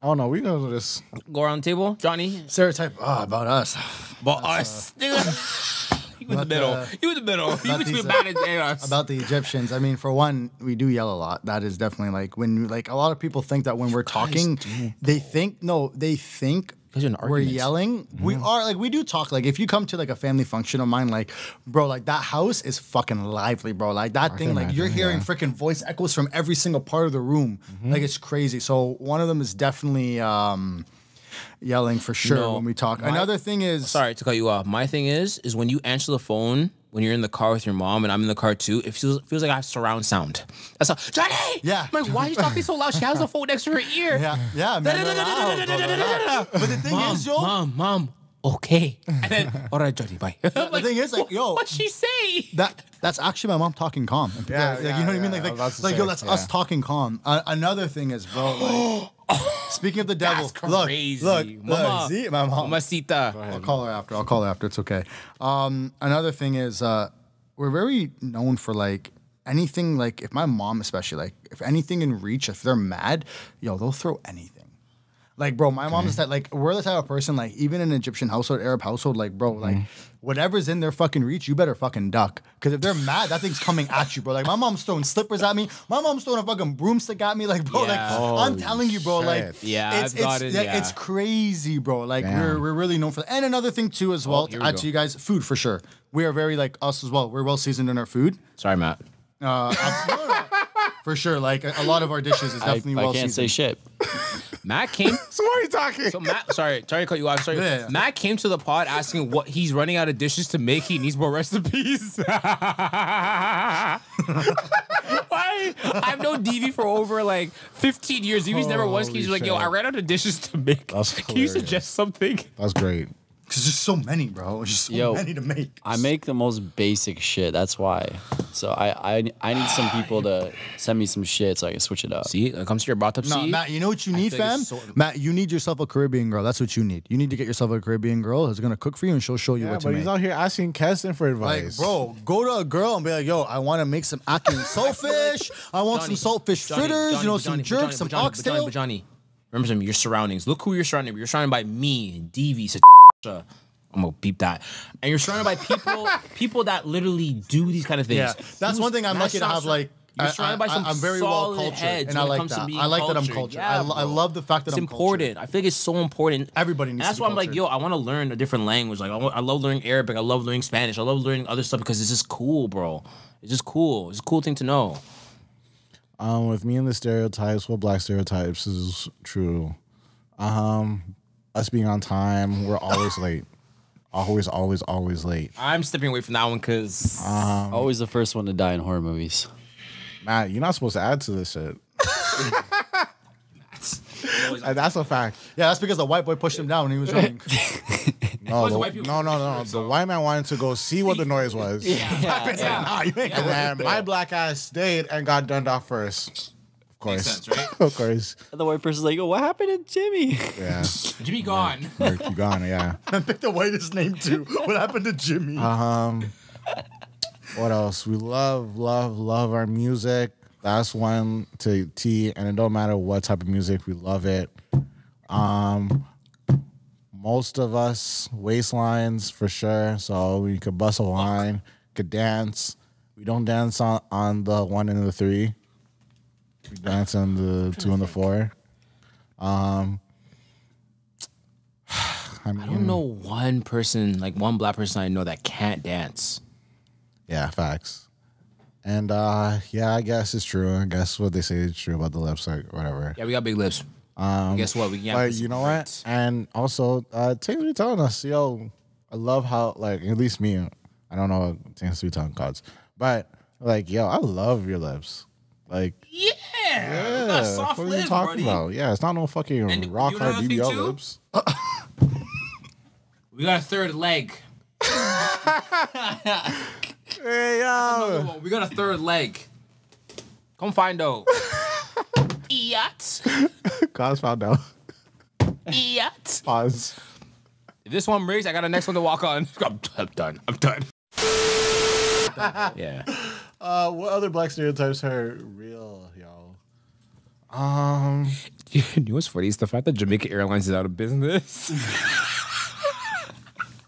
Oh no, we gonna just. Go around the table. Johnny? Stereotype about us. But us. You in the middle. You in the middle. You about between these, bad and us. About the Egyptians, I mean, for one, we do yell a lot. That is definitely like when like a lot of people think that when we're talking, they think Because you're in we're arguments. yelling. We are like we do talk. Like if you come to like a family function of mine, like bro, like that house is fucking lively, bro. Like that thing, like you're imagine, hearing yeah. freaking voice echoes from every single part of the room. Like it's crazy. So one of them is definitely yelling for sure No, when we talk. my- Another thing is Sorry to cut you off. My thing is when you answer the phone when you're in the car with your mom and I'm in the car too, it feels like I have surround sound. That's how, Johnny! Yeah. I'm like, why are you talking so loud? She has the phone next to her ear. yeah, man. they're loud, bro, they're loud. But the thing is, yo, Mom, okay. And then, all right, Johnny, bye. the thing is, like, yo, What'd she say? that's actually my mom talking calm. And people Yeah, like, yeah, you know what I mean? yeah, I was Like, about to like say, yo, that's us yeah. talking calm. Another thing is, bro, like, speaking of the devil, That's crazy. look, Mama. see, my mom. Mamacita. I'll call her after. It's okay. Another thing is, we're very known for like anything. Like if my mom, especially, like if anything in reach, if they're mad, yo, they'll throw anything. Like, bro, my mom's that like we're the type of person like even in an Egyptian household, Arab household, like, bro, like whatever's in their fucking reach, you better fucking duck. Because if they're mad, that thing's coming at you, bro. Like my mom's throwing slippers at me. My mom's throwing a fucking broomstick at me. Like, bro, like Yeah. I'm telling you, bro, like shit. Yeah, I've got it, yeah. it's crazy, bro. Like Damn. we're really known for that. And another thing too as well, here to we add go. to you guys, food for sure. We are very like us as well. We're well seasoned in our food. Sorry, Matt. For sure. Like a lot of our dishes is I definitely well can't say seasoned. shit. Matt came. So why are you talking? So Matt, sorry to cut you off. Sorry, Yeah. Matt came to the pod asking what he's running out of dishes to make. He needs more recipes. Why? I've known DV for over like 15 years. DV's never once came. He's like, "Yo, shit. I ran out of dishes to make. That's Can you hilarious. suggest something?" That's great. Because there's so many, bro. There's just so Yo, many to make. I make the most basic shit. That's why. So I need some people to send me some shit so I can switch it up. See, it comes to your bottom. No, See, Matt, you know what you need, feel like fam? it's so- Matt, you need yourself a Caribbean girl. That's what you need. You need to get yourself a Caribbean girl who's gonna cook for you and she'll show you Yeah, what to but make. he's out here asking Keston for Like, advice. bro, go to a girl and be like, yo, I want to make some ackee saltfish. I want some saltfish fritters, you know, some jerk, some oxtail. But Johnny, remember something. Your surroundings. Look who you're surrounded. You're surrounded by me, DV. I'm gonna beep that. And you're surrounded by people that literally do these kind of things. Yeah, that's one thing I'm lucky to have. Like, You're surrounded by some I'm very well solid cultured, heads and when I it like comes to that. being I like that I'm cultured. cultured. Yeah, I bro. love the fact that It's I'm important. I feel like it's so important. Everybody And needs that's to be why I'm like, cultured. yo, I want to learn a different language. Like, I love learning Arabic. I love learning Spanish. I love learning other stuff because it's just cool, bro. It's just cool. It's a cool thing to know. With me and the stereotypes, what black stereotypes is true? Us being on time, we're always late. Always late. I'm stepping away from that one because Always the first one to die in horror movies. Matt, you're not supposed to add to this shit. And that's a fact. Yeah, that's because the white boy pushed him down when he was running. No, the the, white people no. The white man wanted to go see what the noise was. Nah, you ain't And then my black ass stayed and got done off first. Of course. sense, right? Of course. And the white person's like, oh, what happened to Jimmy? Yeah. Jimmy gone. Mark, you gone, yeah. I picked the whitest name too. What happened to Jimmy? What else? We love our music. That's one to T, and it don't matter what type of music, we love it. Most of us waistlines for sure, so we could bust a line, could dance. We don't dance on the 1 and the 3. We dance on the 2 and the 4. I don't know one person, like one black person I know that can't dance. Yeah, facts. And yeah, I guess it's true. I guess what they say is true about the lips, like whatever. Yeah, we got big lips. Guess what? We can. But you know what? And also, Taylor be telling us, yo, I love how, like, at least me, I don't know what Taylor be telling gods, but like, yo, I love your lips. Like, Yeah, we got soft what are lips, you talking buddy. about? Yeah, it's not no fucking And rock you know hard another thing BBL too? lips. We got a third leg. Hey, yo. We got a third leg. Come find out. Yacht. Cause found out. Yet. Pause. If this one breaks, I got a next one to walk on. I'm done. Yeah. What other black stereotypes are real, y'all? You know what's funny? It's the fact that Jamaica Airlines is out of business.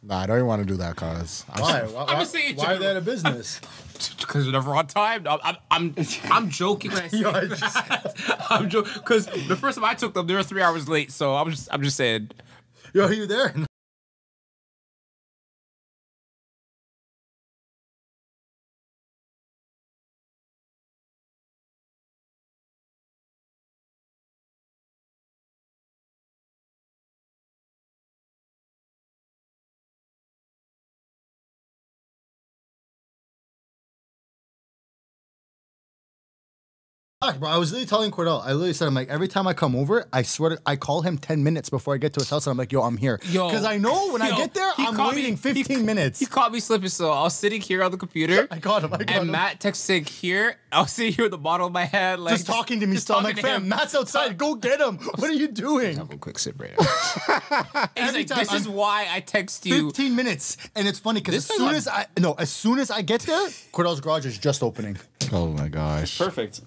Nah, I don't even want to do that, cause Why? just saying Why are they out of business? Because they're never on time. I'm joking when I say that. I'm joking because the first time I took them, they were 3 hours late. So I'm just saying. Yo, are you there? Bro, I was literally telling Kordell. I literally said, I'm like, every time I come over, I swear I call him 10 minutes before I get to his house, and I'm like, yo, I'm here. Because I know when I get there, I'm waiting 15 minutes. He caught me slipping, so I was sitting here on the computer. I got him. And Matt texted here. I was sitting here with the bottle in my head, like just talking to me still. I'm like, fam, Matt's outside. Go get him. What are you doing? Have a quick sip right now. He's like, this is why I text you. 15 minutes. And it's funny because as soon as I get there, Kordell's garage is just opening. oh my gosh. Perfect.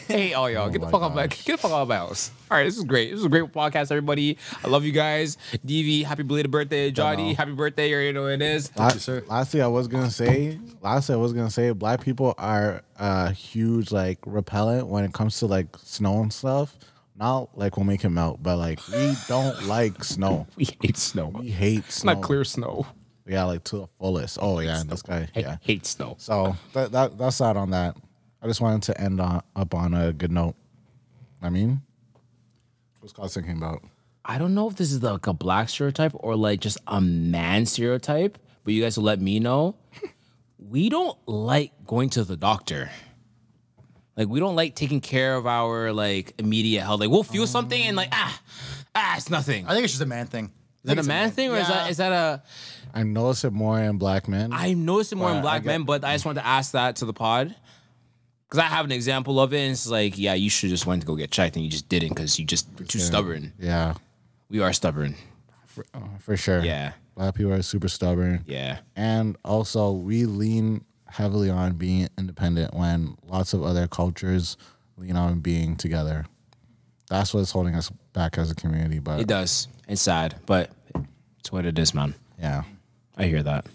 Hey, all y'all, get the fuck out of my house. All right, this is great. This is a great podcast, everybody. I love you guys. DV, happy belated birthday. Johnny, happy birthday. You already know what it is. Thank you, sir. Lastly, I was gonna say, black people are huge like repellent when it comes to like snow and stuff. Not like we'll make it melt, but like we don't like snow. We hate snow. We hate It's snow. not clear snow. Yeah, like to the fullest. Oh yeah, this guy. Yeah. Hate snow. So that's that on that. I just wanted to end up on a good note. I mean, what's Cos thinking about? I don't know if this is like a black stereotype or like just a man stereotype, but you guys will let me know. We don't like going to the doctor. Like, we don't like taking care of our like immediate health. Like, we'll feel something and like, it's nothing. I think it's just a man thing. Is that a man thing or is that a... I notice it more in black men. I notice it more in black men, but I just wanted to ask that to the pod. Because I have an example of it, and it's like, yeah, you should just went to go get checked, and you just didn't because you just were too stubborn. Yeah. We are stubborn. For sure. Yeah. Black people are super stubborn. Yeah. And also, we lean heavily on being independent when lots of other cultures lean on being together. That's what's holding us back as a community. But It does. It's sad, but it's what it is, man. yeah. I hear that.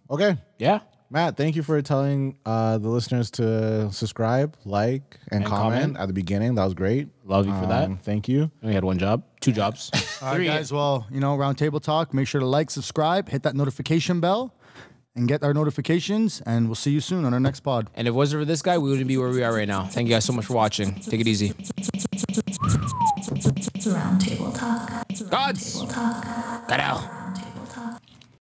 Okay. Yeah. Matt, thank you for telling the listeners to subscribe, like, and comment at the beginning. That was great. Love you for that. Thank you. We had one job, 2 jobs, All 3. right, guys. Well, Round Table Talk. Make sure to like, subscribe, hit that notification bell, and get our notifications. And we'll see you soon on our next pod. And if it wasn't for this guy, we wouldn't be where we are right now. Thank you guys so much for watching. Take it easy. Round Table Talk. Gods. Cut out.